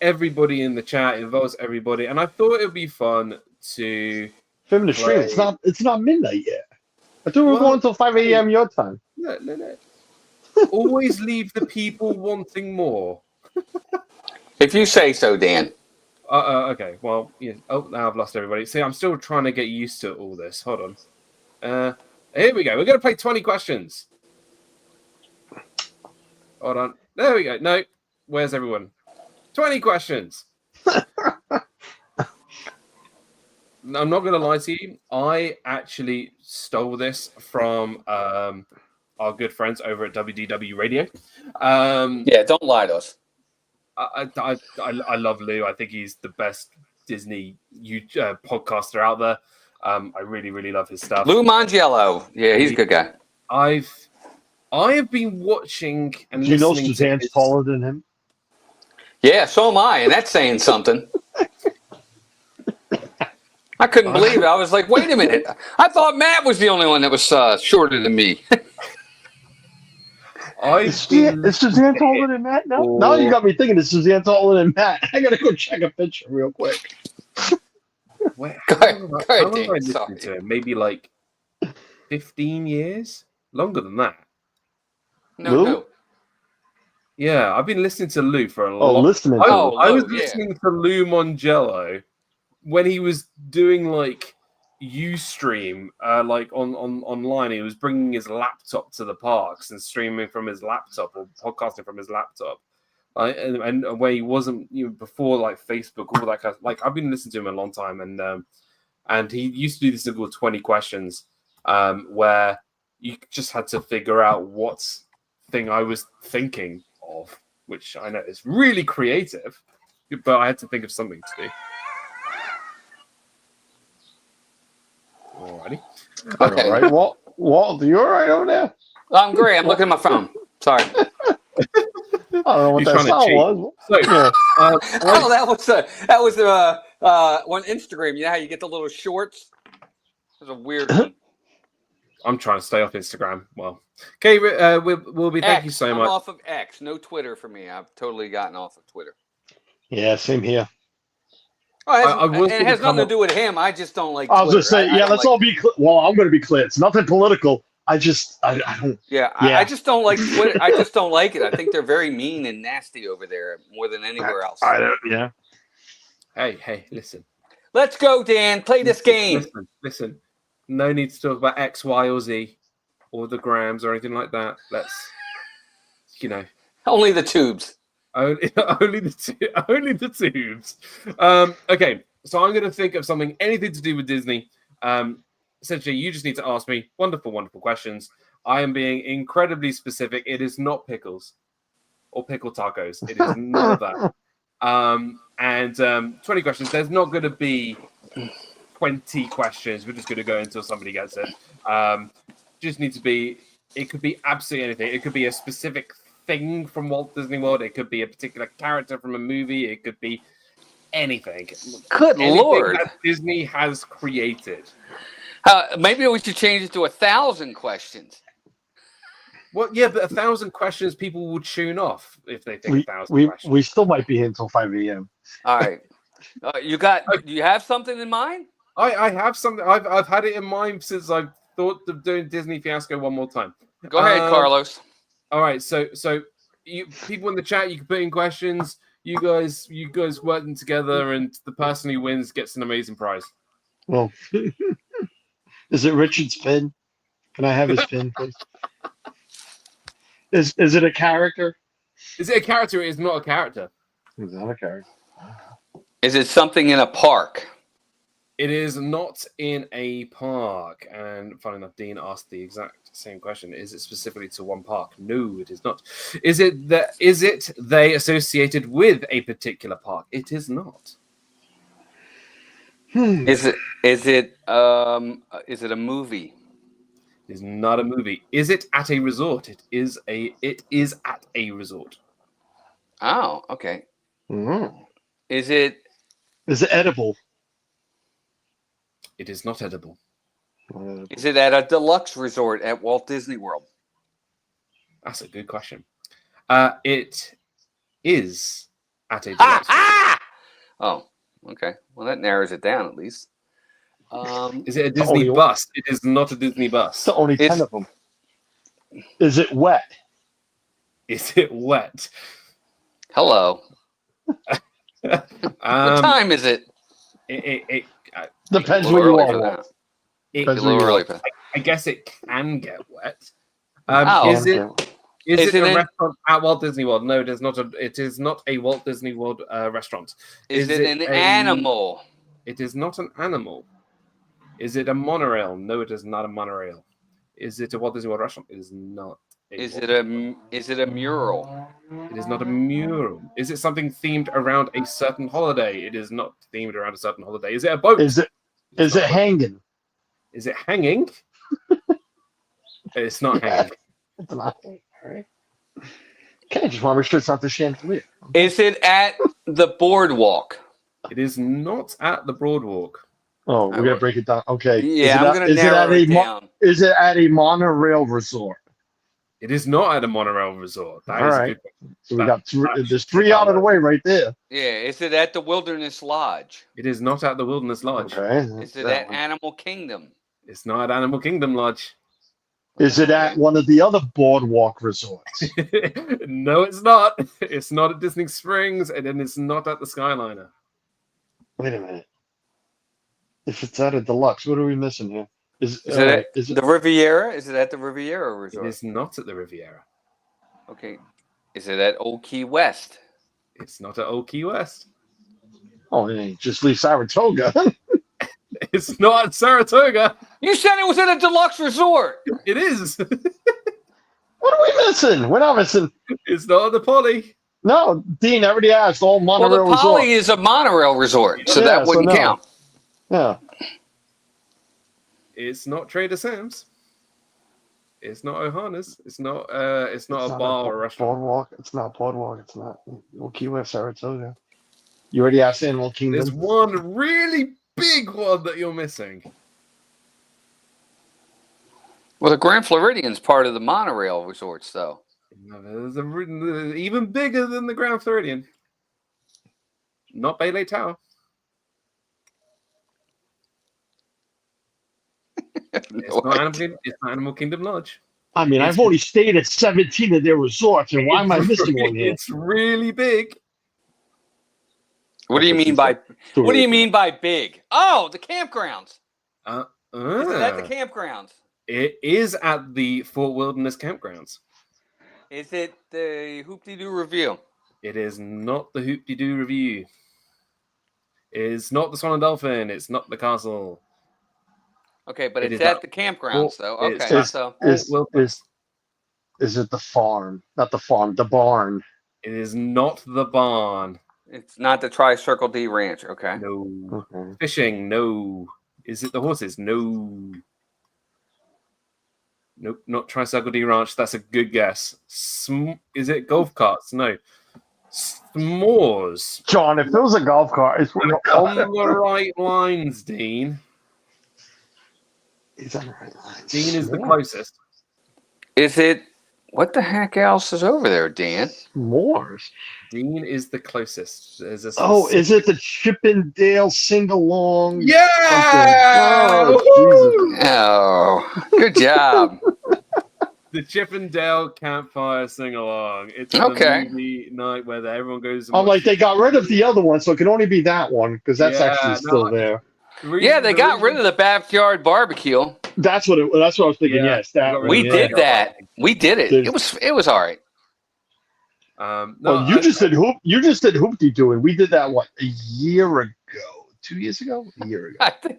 S3: everybody in the chat, involves everybody, and I thought it would be fun to
S4: film the stream. It's not midnight yet. I thought we were going until 5 a.m. your time.
S3: No. Always leave the people wanting more.
S5: If you say so, Dan.
S3: Okay. Well, yeah. Oh, now I've lost everybody. See, I'm still trying to get used to all this. Hold on. Here we go. We're going to play 20 questions. Hold on. There we go. No. Where's everyone? 20 questions. I'm not going to lie to you. I actually stole this from our good friends over at WDW Radio.
S5: Yeah, don't lie to us.
S3: I love Lou. I think he's the best Disney podcaster out there. I really, really love his stuff.
S5: Lou Mangiello. Yeah, he's a good guy.
S3: I have been watching and
S4: Do you know
S3: listening
S4: Suzanne's
S3: to
S4: taller than him?
S5: Yeah, so am I, and that's saying something. I couldn't believe it. I was like, wait a minute. I thought Matt was the only one that was shorter than me.
S4: Is Suzanne taller than Matt now?
S3: Oh.
S4: Now you got me thinking, is Suzanne taller than Matt? I gotta go check a picture real quick.
S3: Wait,
S5: Go
S3: how
S5: ahead,
S3: long
S5: go
S3: have
S5: ahead,
S3: I
S5: Dan,
S3: listened
S5: sorry.
S3: to him? Maybe like 15 years? Longer than that.
S5: No.
S3: Yeah, I've been listening to Lou for a
S4: Oh,
S3: long
S4: listening
S3: I,
S4: to
S5: Oh,
S3: I was
S5: Lou, yeah.
S3: listening to Lou Mangiello when he was doing like Ustream, like on online. He was bringing his laptop to the parks and streaming from his laptop or podcasting from his laptop. And where he wasn't, before like Facebook, all that kind of, like I've been listening to him a long time, and he used to do this thing called 20 questions, where you just had to figure out what thing I was thinking of, which I know is really creative, but I had to think of something to do. Alrighty.
S4: All right, Walt, you all right over there?
S5: I'm great. I'm looking at my phone. Sorry.
S4: I don't know what
S3: He's
S4: that
S3: trying to
S4: sound
S3: cheat.
S4: was.
S3: So,
S4: Yeah.
S5: Oh, that was on Instagram. You know how you get the little shorts? It was a weird one.
S3: I'm trying to stay off Instagram. Well, okay, we'll be. Thank you so
S5: I'm
S3: much.
S5: off of X. No Twitter for me. I've totally gotten off of Twitter.
S4: Yeah, same here.
S5: Oh,
S3: was
S5: it
S3: gonna
S5: has nothing
S3: come
S5: to do with him. I just don't like
S4: I was
S5: Twitter.
S4: gonna say,
S5: I
S4: yeah,
S5: don't
S4: let's
S5: like
S4: all be clear. Well, I'm gonna be clear. It's nothing political. I don't.
S5: Yeah,
S4: Yeah.
S5: I just don't like Twitter. I just don't like it. I think they're very mean and nasty over there more than anywhere else.
S4: I don't. Yeah.
S3: Hey, listen.
S5: Let's go, Dan. Play this game.
S3: Listen. No need to talk about X, Y, or Z, or the grams or anything like that. Let's,
S5: Only the tubes.
S3: only the tubes. Okay, so I'm going to think of something, anything to do with Disney. Essentially, you just need to ask me wonderful, wonderful questions. I am being incredibly specific. It is not pickles or pickle tacos. It is none of that. And 20 questions. There's not going to be 20 questions. We're just going to go until somebody gets it. Just need to be. It could be absolutely anything. It could be a specific thing from Walt Disney World. It could be a particular character from a movie. It could be anything.
S5: Good
S3: Anything
S5: Lord.
S3: that Disney has created.
S5: Maybe we should change it to 1,000 questions.
S3: Well, yeah, but 1,000 questions, people will tune off if they think 1,000
S4: We
S3: questions.
S4: still might be here until 5 a.m.
S5: All right. Do you have something in mind?
S3: I have something. I've had it in mind since I thought of doing Disney Fiasco one more time.
S5: Go ahead, Carlos.
S3: All right, so you people in the chat, you can put in questions. You guys working together, and the person who wins gets an amazing prize.
S4: Well, is it Richard's pin? Can I have his pin, please? Is it a character?
S3: Is it a character? It is not a character.
S4: It's not a character.
S5: Is it something in a park?
S3: It is not in a park. And funny enough, Dean asked the exact same question. Is it specifically to one park? No, it is not. Is it they associated with a particular park? It is not.
S5: Is it a movie?
S3: It is not a movie. Is it at a resort? It is at a resort.
S5: Oh, okay.
S4: Mm.
S5: Is it
S4: edible?
S3: It is not edible.
S5: Is it at a deluxe resort at Walt Disney World?
S3: That's a good question. It is at a deluxe resort.
S5: Oh, okay. Well, that narrows it down at least.
S3: Is it a Disney bus? It is not a Disney bus.
S4: It's only 10 of them. Is it wet?
S3: Is it wet?
S5: Hello. What time is it?
S3: It
S4: Depends
S5: A
S4: where
S5: little
S4: you
S5: early for
S4: are.
S5: that.
S4: Depends
S5: A
S4: where
S5: little
S4: you
S5: early
S4: are.
S5: for that.
S3: I guess it can get wet.
S5: Oh.
S3: Is it
S5: Is
S3: a
S5: it in-
S3: restaurant at Walt Disney World? No, it is not. It is not a Walt Disney World restaurant.
S5: Is it an animal?
S3: It is not an animal. Is it a monorail? No, it is not a monorail. Is it a Walt Disney World restaurant? It is not.
S5: Is it a mural?
S3: It is not a mural. Is it something themed around a certain holiday? It is not themed around a certain holiday. Is it a boat?
S4: Is it hanging?
S3: Is it hanging? It's not
S4: Yeah.
S3: hanging.
S4: It's not hanging. All right. Okay, just want to make sure it's not the chandelier.
S5: Is it at the boardwalk?
S3: It is not at the Broadwalk.
S4: Oh, we're gonna break it down. Okay.
S5: Yeah, I'm going to narrow it down.
S4: Is it at a monorail resort?
S3: It is not at a monorail resort. That
S4: All
S3: is
S4: right.
S3: a good question.
S4: So we got there's three out of the way right there.
S5: Yeah, is it at the Wilderness Lodge?
S3: It is not at the Wilderness Lodge.
S4: Okay.
S5: Is it at Animal Kingdom?
S3: It's not at Animal Kingdom Lodge.
S4: Is it at one of the other boardwalk resorts?
S3: No, it's not. It's not at Disney Springs, and then it's not at the Skyliner.
S4: Wait a minute. If it's at a deluxe, what are we missing here?
S5: Is it at the Riviera? Is it at the Riviera
S3: It
S5: Resort?
S3: is not at the Riviera.
S5: Okay. Is it at Old Key West?
S3: It's not at Old Key West.
S4: Oh, yeah, just leave Saratoga.
S3: It's not at Saratoga.
S5: You said it was at a deluxe resort.
S3: It is.
S4: What are we missing? We're not missing.
S3: It's not at the Poly.
S4: No, Dean, I already asked. All
S5: Well,
S4: monorail
S5: the Poly
S4: resort.
S5: is a monorail resort, so
S4: Yeah,
S5: that wouldn't
S4: so no.
S5: count.
S4: Yeah.
S3: It's not Trader Sam's. It's not Ohana's. It's not a bar or a restaurant.
S4: Boardwalk. It's not boardwalk. It's not Key West, Saratoga. You already asked Animal Kingdom.
S3: There's one really big one that you're missing.
S5: Well, the Grand Floridian's part of the monorail resorts, though.
S3: No, there's even bigger than the Grand Floridian. Not Bay Lake Tower. It's not Animal Kingdom Lodge.
S4: I mean, I've only stayed at 17 of their resorts, and why am I missing one here?
S3: It's really big.
S5: What do you mean by big? Oh, the campgrounds. Is it at the campgrounds?
S3: It is at the Fort Wilderness Campgrounds.
S5: Is it the Hoop-de-Doo Review?
S3: It is not the Hoop-de-Doo Review. It's not the Swan and Dolphin. It's not the castle.
S5: Okay, but
S3: It
S5: it's
S3: is
S5: at the campgrounds, though.
S3: it's
S5: Okay,
S3: at-
S5: so
S4: Is it the farm? Not the farm, the barn.
S3: It is not the barn.
S5: it's not the Tri-Circle D Ranch. Okay.
S3: No.
S4: Okay.
S3: Fishing. No. Is it the horses? No. Nope, not Tricycle D Ranch. That's a good guess. Is it golf carts? No. S'mores.
S4: John, if it was a golf cart, it's
S3: You're on the right lines, Dean.
S4: He's on the right line.
S3: Dean is the
S4: S'mores.
S3: closest.
S5: Is it? What the heck else is over there, Dan?
S4: S'mores.
S3: Dean is the closest. There's a
S4: Oh, is it the Chippendale sing-along?
S3: Yeah!
S4: Oh, Jesus.
S5: Oh, good job.
S3: The Chippendale Campfire Sing Along. It's
S5: Okay.
S3: a movie night where everyone goes.
S4: I'm like, they got rid of the other one, so it can only be that one, because that's
S3: Yeah,
S4: actually still
S3: no,
S4: there.
S5: Yeah, they got rid of the backyard barbecue.
S4: That's what I was thinking.
S3: Yeah,
S4: Yes, that
S3: got
S4: one.
S3: rid
S5: We
S3: of
S4: yeah.
S5: did that. We did it. It was all right.
S3: No,
S4: Well, you just did Hoop-de-Doo, and we did that a year ago, 2 years ago, a year ago.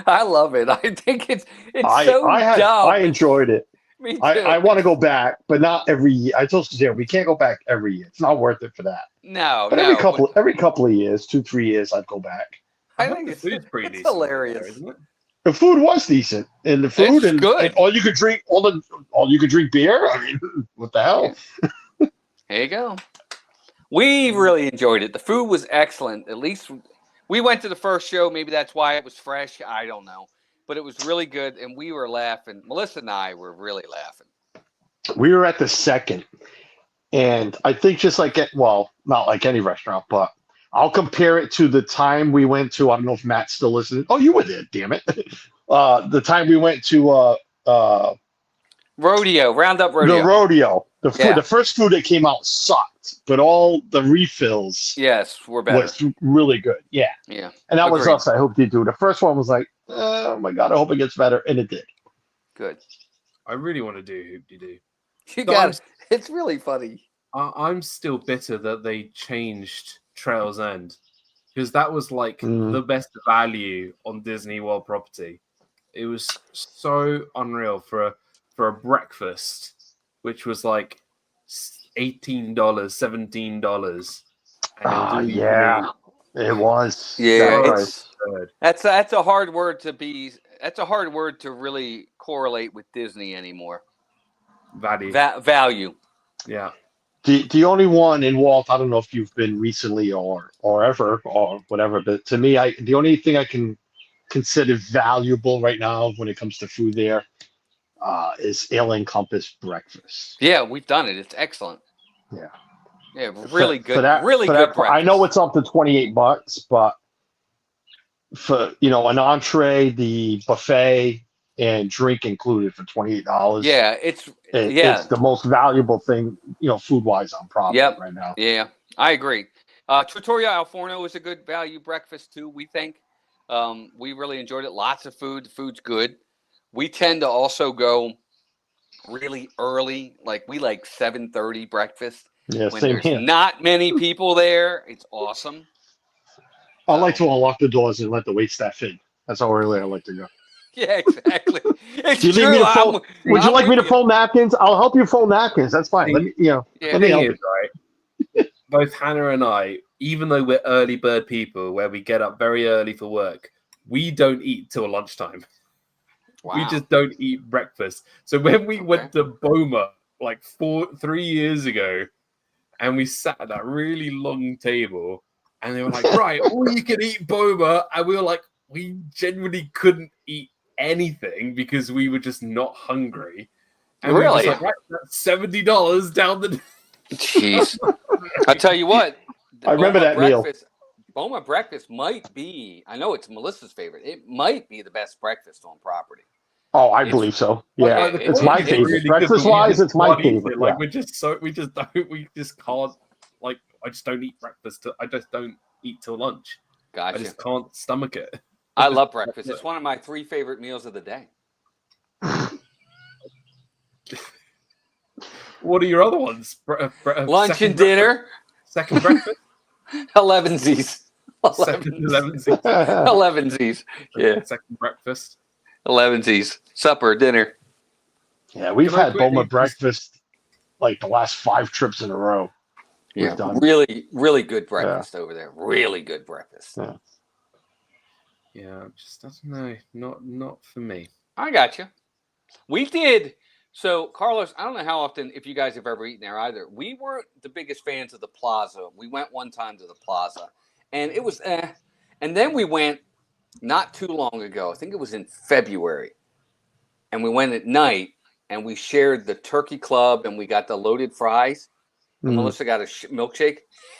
S5: I love it. I think it's
S4: I
S5: so dumb.
S4: I enjoyed it.
S5: Me too.
S4: I want to go back, but not every year. I told Suzanne we can't go back every year. It's not worth it for that.
S5: No,
S4: But
S5: no.
S4: every couple of years, 2-3 years, I'd go back.
S5: I think it's
S3: food's pretty
S5: it's
S3: decent
S5: hilarious.
S3: there, isn't it?
S4: The food was decent, and the food
S5: It's
S4: and,
S5: good.
S4: and all you could drink beer. I mean, what the hell?
S5: There you go. We really enjoyed it. The food was excellent. At least we went to the first show. Maybe that's why it was fresh. I don't know. But it was really good, and we were laughing. Melissa and I were really laughing.
S4: We were at the second, and I think just like not like any restaurant, but I'll compare it to the time we went to. I don't know if Matt's still listening. Oh, you were there, damn it! The time we went to
S5: Rodeo, Roundup Rodeo.
S4: the rodeo. The food, the first food that came out sucked, but all the refills
S5: Yes, we're better.
S4: was really good. Yeah.
S5: Yeah.
S4: And that was
S5: Agreed.
S4: us. I hope they do. The first one was like, oh my God, I hope it gets better. And it did.
S5: Good.
S3: I really want to do Hoop-de-Doo.
S5: You
S3: So
S5: got
S3: I'm-
S5: it. It's really funny.
S3: I'm still bitter that they changed Trails End because that was like the best value on Disney World property. It was so unreal for a breakfast, which was like $18, $17.
S4: Yeah, it was.
S5: Yeah,
S4: That's
S5: that's a hard word to be. That's a hard word to really correlate with Disney anymore.
S3: Value.
S5: Value.
S3: Yeah.
S4: The only one in Walt, I don't know if you've been recently or ever or whatever, but to me, the only thing I can consider valuable right now when it comes to food there is Ale and Compass breakfast.
S5: Yeah, we've done it. It's excellent.
S4: Yeah.
S5: Yeah, really good.
S4: For that,
S5: really
S4: for
S5: good
S4: that,
S5: breakfast.
S4: I know it's up to $28, but for an entree, the buffet, and drink included for $28.
S5: Yeah,
S4: It's the most valuable thing, food wise on property right now.
S5: Yeah, I agree. Trattoria Al Forno is a good value breakfast too. We think we really enjoyed it. Lots of food. The food's good. We tend to also go really early, like 7:30 breakfast.
S4: Yeah,
S5: when
S4: same
S5: there's
S4: here.
S5: not many people there. It's awesome.
S4: I like to unlock the doors and let the wait staff in. That's how early I like to go.
S5: Yeah, exactly. It's
S4: Do you need
S5: true.
S4: me to fold? Would you like me to
S5: with
S4: fold napkins? I'll help you fold napkins. That's fine. Let me, let me help you.
S3: Right? Both Hannah and I, even though we're early bird people, where we get up very early for work, we don't eat till lunchtime.
S5: Wow.
S3: We just don't eat breakfast. So when we went to Boma like 3 years ago, and we sat at that really long table, and they were like, "Right, all you can eat Boma," and we were like, we genuinely couldn't eat anything because we were just not hungry. And we were just like, right, that's $70 down the.
S5: Jeez, I tell you what,
S4: I remember that meal.
S5: Boma breakfast might be. I know it's Melissa's favorite. It might be the best breakfast on property.
S4: Oh, I believe so. Yeah, it's my favorite.
S3: Really
S4: breakfast-wise, it's my favorite.
S3: Like we just can't. Like I just don't eat breakfast. I just don't eat till lunch.
S5: Gotcha.
S3: I just can't stomach it.
S5: I love breakfast. It's one of my 3 favorite meals of the day.
S3: What are your other ones?
S5: Lunch and dinner.
S3: Second breakfast.
S5: 11sies. 11sies. Yeah.
S3: Second breakfast.
S5: 11sies. Supper, dinner.
S4: Yeah, we've had Boma breakfast like the last 5 trips in a row.
S5: Yeah, really, really good breakfast over there. Really good breakfast.
S3: Yeah, just doesn't know. Not for me.
S5: I got you. We did. So, Carlos, I don't know how often, if you guys have ever eaten there either. We weren't the biggest fans of the Plaza. We went one time to the Plaza, and it was And then we went not too long ago. I think it was in February. And we went at night, and we shared the turkey club, and we got the loaded fries. And Melissa got a milkshake.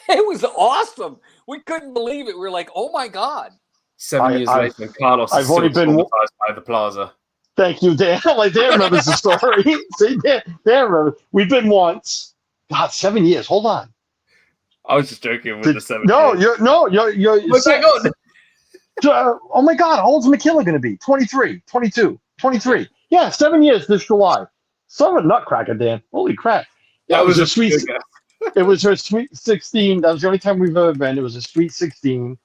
S5: It was awesome. We couldn't believe it. We were like, oh, my God.
S3: 7 years later, Carlos is still traumatized by the Plaza.
S4: Thank you, Dan. Like Dan remembers the story. See, Dan remembers. We've been once. God, 7 years. Hold on.
S3: I was just joking with the 7
S4: No,
S3: years.
S4: you're.
S3: What's that going?
S4: Oh my God, how old's McKilla going to be? 23, 22, 23. Yeah, 7 years this July. Son of a nutcracker, Dan. Holy crap. Yeah,
S3: That was
S4: a sweet. It was her sweet 16. That was the only time we've ever been. It was a sweet 16.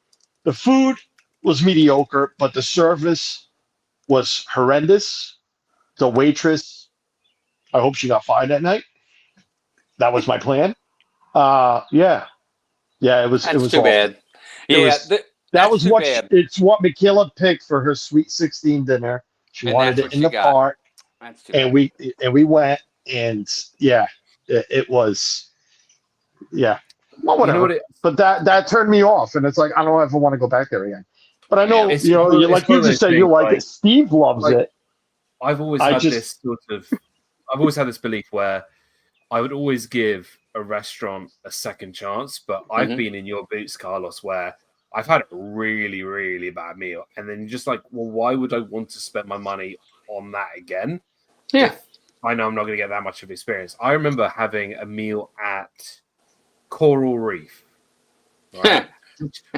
S4: The food was mediocre, but the service was horrendous. The waitress, I hope she got fired that night. That was my plan. Yeah, it was.
S5: That's
S4: it was
S5: too
S4: awful.
S5: bad.
S4: It's what McKilla picked for her sweet 16 dinner. She wanted it in the park, and we went, and it was, well, whatever.
S3: You know
S4: but that turned me off, and it's like I don't ever want to go back there again. But I know like you just said, you like it. Steve loves it.
S3: I've always had this belief where I would always give a restaurant a second chance, but I've been in your boots, Carlos, where I've had a really, really bad meal, and then you're just like, well, why would I want to spend my money on that again?
S5: Yeah.
S3: I know I'm not going to get that much of experience. I remember having a meal at Coral Reef, right?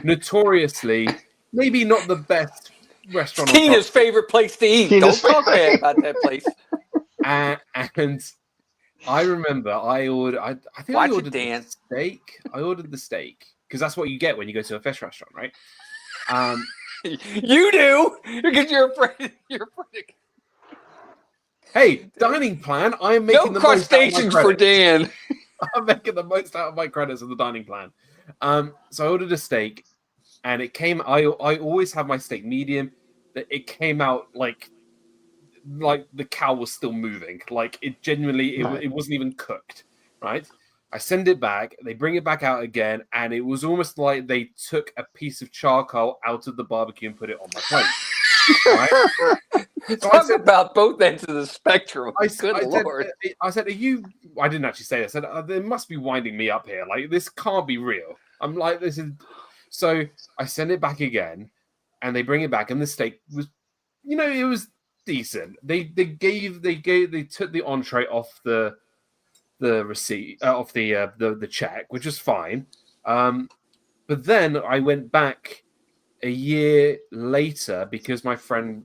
S3: Notoriously, maybe not the best restaurant on
S5: Tina's favorite place to eat.
S4: Tina's
S5: Don't talk
S4: favorite.
S5: bad about that place.
S3: and I remember I think
S5: Watch
S3: I
S5: it,
S3: ordered
S5: Dan.
S3: the steak. I ordered the steak because that's what you get when you go to a fish restaurant, right?
S5: You do because you're afraid. You're afraid.
S3: Hey, dining plan. I'm making
S5: No
S3: the most out of my
S5: crustaceans for
S3: credits.
S5: Dan.
S3: I'm making the most out of my credits of the dining plan. So I ordered a steak, and it came. I always have my steak medium. It came out like the cow was still moving. Like it genuinely,
S4: Right.
S3: it wasn't even cooked. Right. I send it back. They bring it back out again, and it was almost like they took a piece of charcoal out of the barbecue and put it on my plate. Right? So
S5: Talk about both ends of the spectrum. Good Lord.
S3: I said, are you? I didn't actually say this. I said, they must be winding me up here. Like this can't be real. I'm like, this is. So I send it back again, and they bring it back, and the steak was, it was decent. They took the entree off the receipt off the check, which is fine. But then I went back a year later because my friend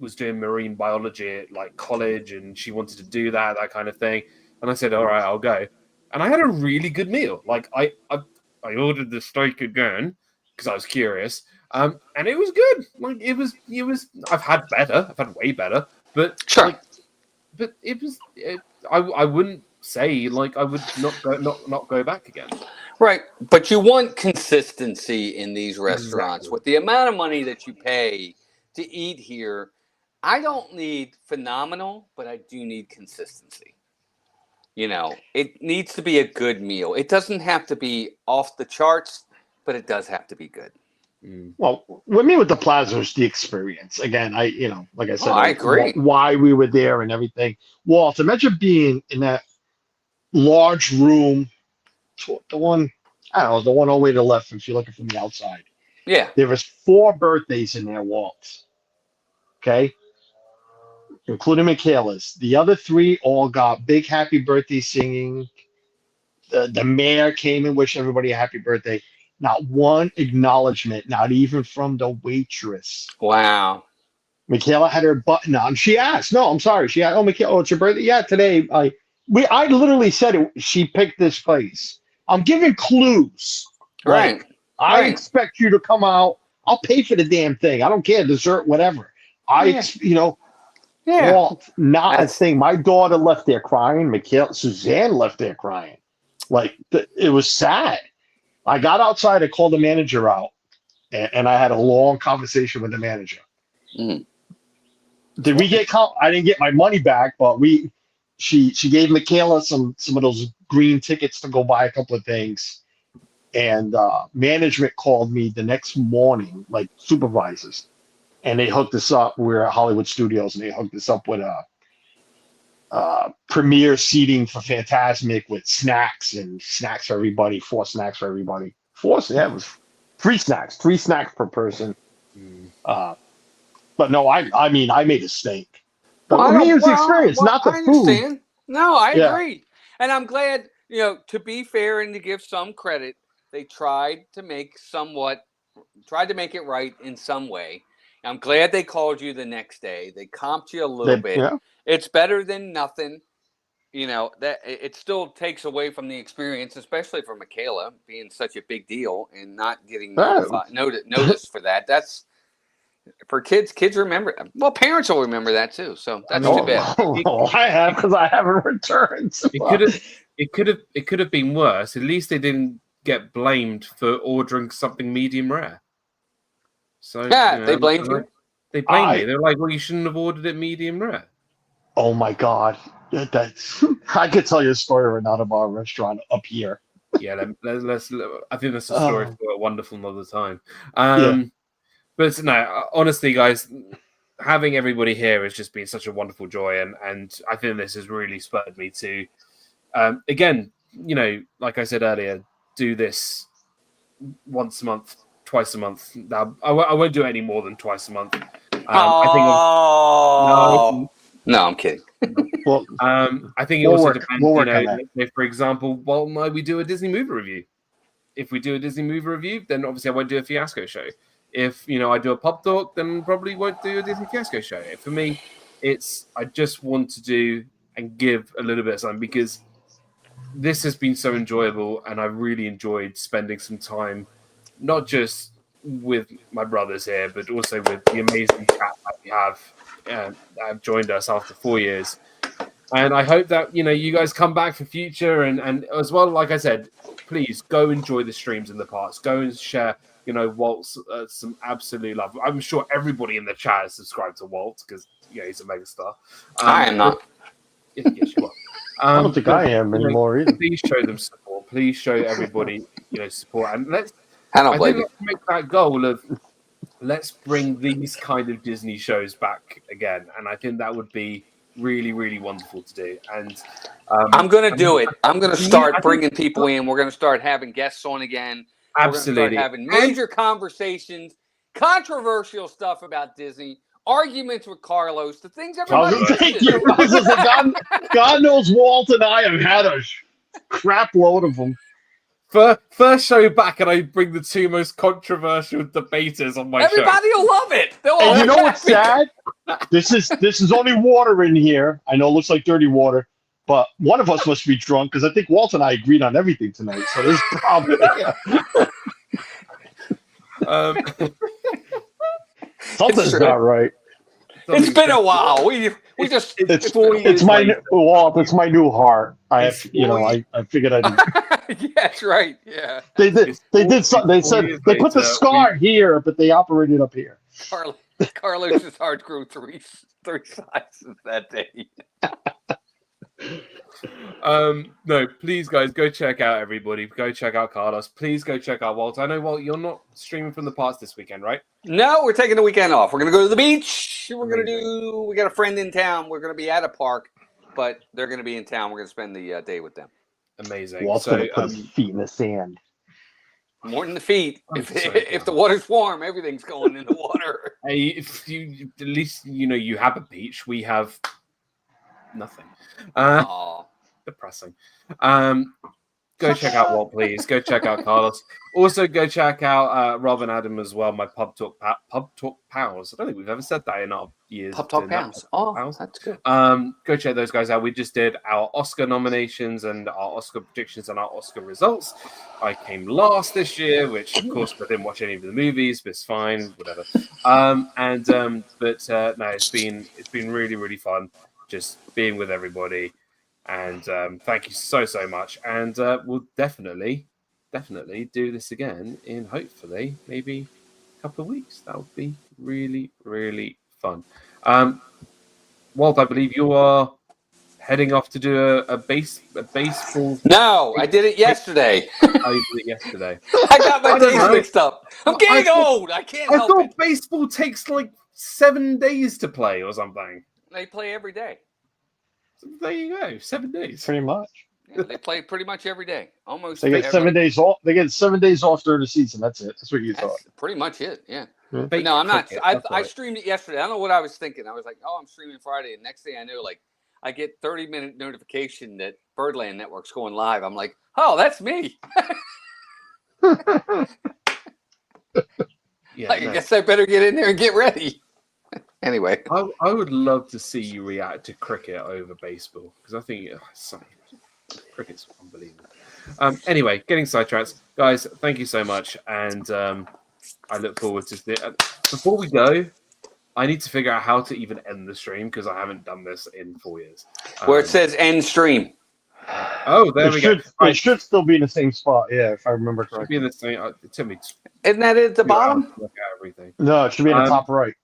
S3: was doing marine biology at like college and she wanted to do that kind of thing. And I said, all right, I'll go. And I had a really good meal. Like I ordered the steak again because I was curious. And it was good. Like it was, I've had better. I've had way better, but
S5: Sure.
S3: but I wouldn't say like I would not go back again.
S5: Right. But you want consistency in these restaurants.
S3: Exactly.
S5: With the amount of money that you pay to eat here, I don't need phenomenal, but I do need consistency. It needs to be a good meal. It doesn't have to be off the charts, but it does have to be good.
S4: Well, with me with the Plaza was the experience. Again, like I said,
S5: I agree.
S4: Why we were there and everything. Walt, imagine being in that large room, the one all the way to the left if you're looking from the outside.
S5: Yeah.
S4: There was 4 birthdays in there, Walt. Okay, including Michaela's. The other 3 all got big happy birthday singing. The mayor came and wished everybody a happy birthday. Not one acknowledgement, not even from the waitress.
S5: Wow.
S4: Michaela had her button on. She asked, "No, I'm sorry." She asked, "Oh, Michaela, it's your birthday." Yeah, today. I literally said it. She picked this place. I'm giving clues.
S5: Right.
S4: Like, I
S5: Right.
S4: expect you to come out. I'll pay for the damn thing. I don't care, dessert, whatever.
S5: Yeah.
S4: Walt, not
S5: That's-
S4: a thing. My daughter left there crying. Suzanne left there crying. Like it was sad. I got outside. I called the manager out, and I had a long conversation with the manager.
S5: Mhm.
S4: Did we get? I didn't get my money back, but she gave Michaela some of those green tickets to go buy a couple of things, and management called me the next morning, like supervisors, and they hooked us up. We were at Hollywood Studios, and they hooked us up with a premier seating for Fantasmic with snacks for everybody. 4 snacks for everybody. 4, yeah, it was 3 snacks per person. But no, I mean, I made a steak. But for me, it was the experience, not the
S5: I
S4: food.
S5: understand. No, I
S4: Yeah.
S5: agree. And I'm glad, to be fair and to give some credit, they tried to make it right in some way. I'm glad they called you the next day. They comped you a little bit.
S4: Yeah.
S5: It's better than nothing. That it still takes away from the experience, especially for Michaela being such a big deal and not getting notice for that. That's for kids. Kids remember. Well, parents will remember that too. So that's too bad.
S4: I have because I haven't returned.
S3: It could have been worse. At least they didn't get blamed for ordering something medium rare. So
S5: They blamed you.
S3: They blamed me. They're like, "Well, you shouldn't have ordered it medium rare."
S4: Oh my God, that's I could tell you a story right now about a restaurant up here.
S3: Yeah, let's. I think that's a story for a wonderful another time.
S4: Yeah.
S3: But no, honestly, guys, having everybody here has just been such a wonderful joy, and I think this has really spurred me to, again, like I said earlier, do this once a month, twice a month. Now, I won't do it any more than twice a month.
S5: No, I'm kidding.
S4: Well,
S3: I think it
S4: We'll
S3: also
S4: work-
S3: depends.
S4: we'll
S3: You
S4: work
S3: know,
S4: on that.
S3: if, for example, Walt and I, we do a Disney movie review. If we do a Disney movie review, then obviously I won't do a Fiasco show. If I do a pop talk, then probably won't do a Disney Fiasco show. For me, I just want to do and give a little bit of something because this has been so enjoyable, and I really enjoyed spending some time, not just with my brothers here, but also with the amazing chat that we have that have joined us after 4 years. And I hope that you guys come back for future, and as well, like I said, please go enjoy the streams in the past. Go and share, Walt's some absolute love. I'm sure everybody in the chat is subscribed to Walt because he's a megastar.
S5: I am not.
S3: Yes, you are.
S4: I don't think I am anymore either.
S3: Please show them support. Please show everybody, support, and
S5: I don't
S3: I
S5: blame
S3: think
S5: you.
S3: let's make that goal of let's bring these kind of Disney shows back again, and I think that would be really, really wonderful to do. And
S5: I'm going to do it. I'm going to start
S3: I think-
S5: bringing people in. We're going to start having guests on again.
S3: Absolutely.
S5: We're going to start having major conversations, controversial stuff about Disney, arguments with Carlos, the things everybody
S4: Thank
S5: misses.
S4: you. I was just like, God knows Walt and I have had a crap load of them.
S3: First show back, and I bring the two most controversial debaters on my
S5: Everybody will love it. They'll all
S4: And you
S5: be
S4: know what's
S5: happy.
S4: sad? This is only water in here. I know it looks like dirty water, but one of us must be drunk because I think Walt and I agreed on everything tonight. So there's a problem.
S3: show.
S4: Something's
S5: true.
S4: not right.
S5: It's been a while. We just
S4: It's
S3: 4 years
S4: it's my
S3: later.
S4: Walt. It's my new heart. I
S3: It's
S4: have,
S3: 4
S4: I figured I'd.
S5: yeah, that's right. Yeah,
S4: They did.
S3: It's
S4: They
S3: 4
S4: did. They said
S3: years
S4: they put the
S3: later,
S4: scar here, but they operated up here.
S5: Carlos's heart grew three sizes that day.
S3: No, please, guys, go check out everybody. Go check out Carlos. Please go check out Walt. I know, Walt, you're not streaming from the past this weekend, right?
S5: No, we're taking the weekend off. We're gonna go to the beach. We're gonna
S3: Amazing.
S5: We got a friend in town. We're gonna be at a park, but they're gonna be in town. We're gonna spend the day with them.
S3: Amazing.
S4: Walt's
S3: So,
S4: gonna put his feet in the sand.
S5: More than the feet.
S3: I'm
S5: If,
S3: so
S5: if the
S3: glad.
S5: water's warm, everything's going in the water.
S3: hey, if you at least you have a beach. We have nothing.
S5: Aw.
S3: Depressing. Go check out Walt, please. Go check out Carlos. Also, go check out Rob and Adam as well. My Pub Talk pals. I don't think we've ever said that in our years.
S5: Pop Talk
S3: doing that.
S5: Pounds. Oh,
S3: Pals.
S5: that's good.
S3: Go check those guys out. We just did our Oscar nominations and our Oscar predictions and our Oscar results. I came last this year, which of course I didn't watch any of the movies, but it's fine, whatever. No, it's been really, really fun just being with everybody. And thank you so much. And we'll definitely do this again in hopefully maybe a couple of weeks. That would be really, really fun. Walt, I believe you are heading off to do a baseball.
S5: No, I did it yesterday.
S3: Oh, you did it yesterday.
S5: I got my
S3: I don't
S5: days
S3: know.
S5: mixed up. I'm getting old. I can't
S3: I
S5: help
S3: thought
S5: it.
S3: baseball takes like 7 days to play or something.
S5: They play every day.
S3: So there you go, 7 days.
S4: Pretty much.
S5: Yeah, they play pretty much every day. Almost.
S4: They get
S5: every-
S4: 7 days off. They get 7 days off during the season. That's it. That's what you thought.
S5: That's pretty much it. Yeah.
S4: Yeah.
S5: But no, I'm not.
S3: Cricket,
S5: I
S3: that's right.
S5: streamed it yesterday. I don't know what I was thinking. I was like, oh, I'm streaming Friday. And next thing I knew, like, I get 30-minute notification that Birdland Network's going live. I'm like, oh, that's me.
S3: Yeah,
S5: Like,
S3: no.
S5: I guess I better get in there and get ready. Anyway,
S3: I would love to see you react to cricket over baseball because I think cricket's unbelievable. Anyway, getting sidetracked, guys. Thank you so much, and I look forward to. Before we go, I need to figure out how to even end the stream because I haven't done this in 4 years.
S5: where it says end stream.
S3: Oh, there we go.
S4: It should still be in the same spot. Yeah, if I remember
S3: Should be
S4: correctly.
S3: in the same. It took me
S5: Isn't that at the
S3: 2 hours
S5: bottom?
S3: to look at everything.
S4: No, it should be in the top right.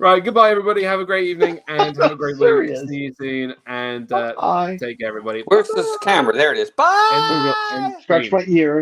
S3: Right, goodbye, everybody. Have a great evening and have a great week.
S4: Serious.
S3: See you soon, and
S4: Bye.
S3: take care, everybody.
S5: Where's this camera? There it is. Bye.
S3: End
S4: Scratch my ear.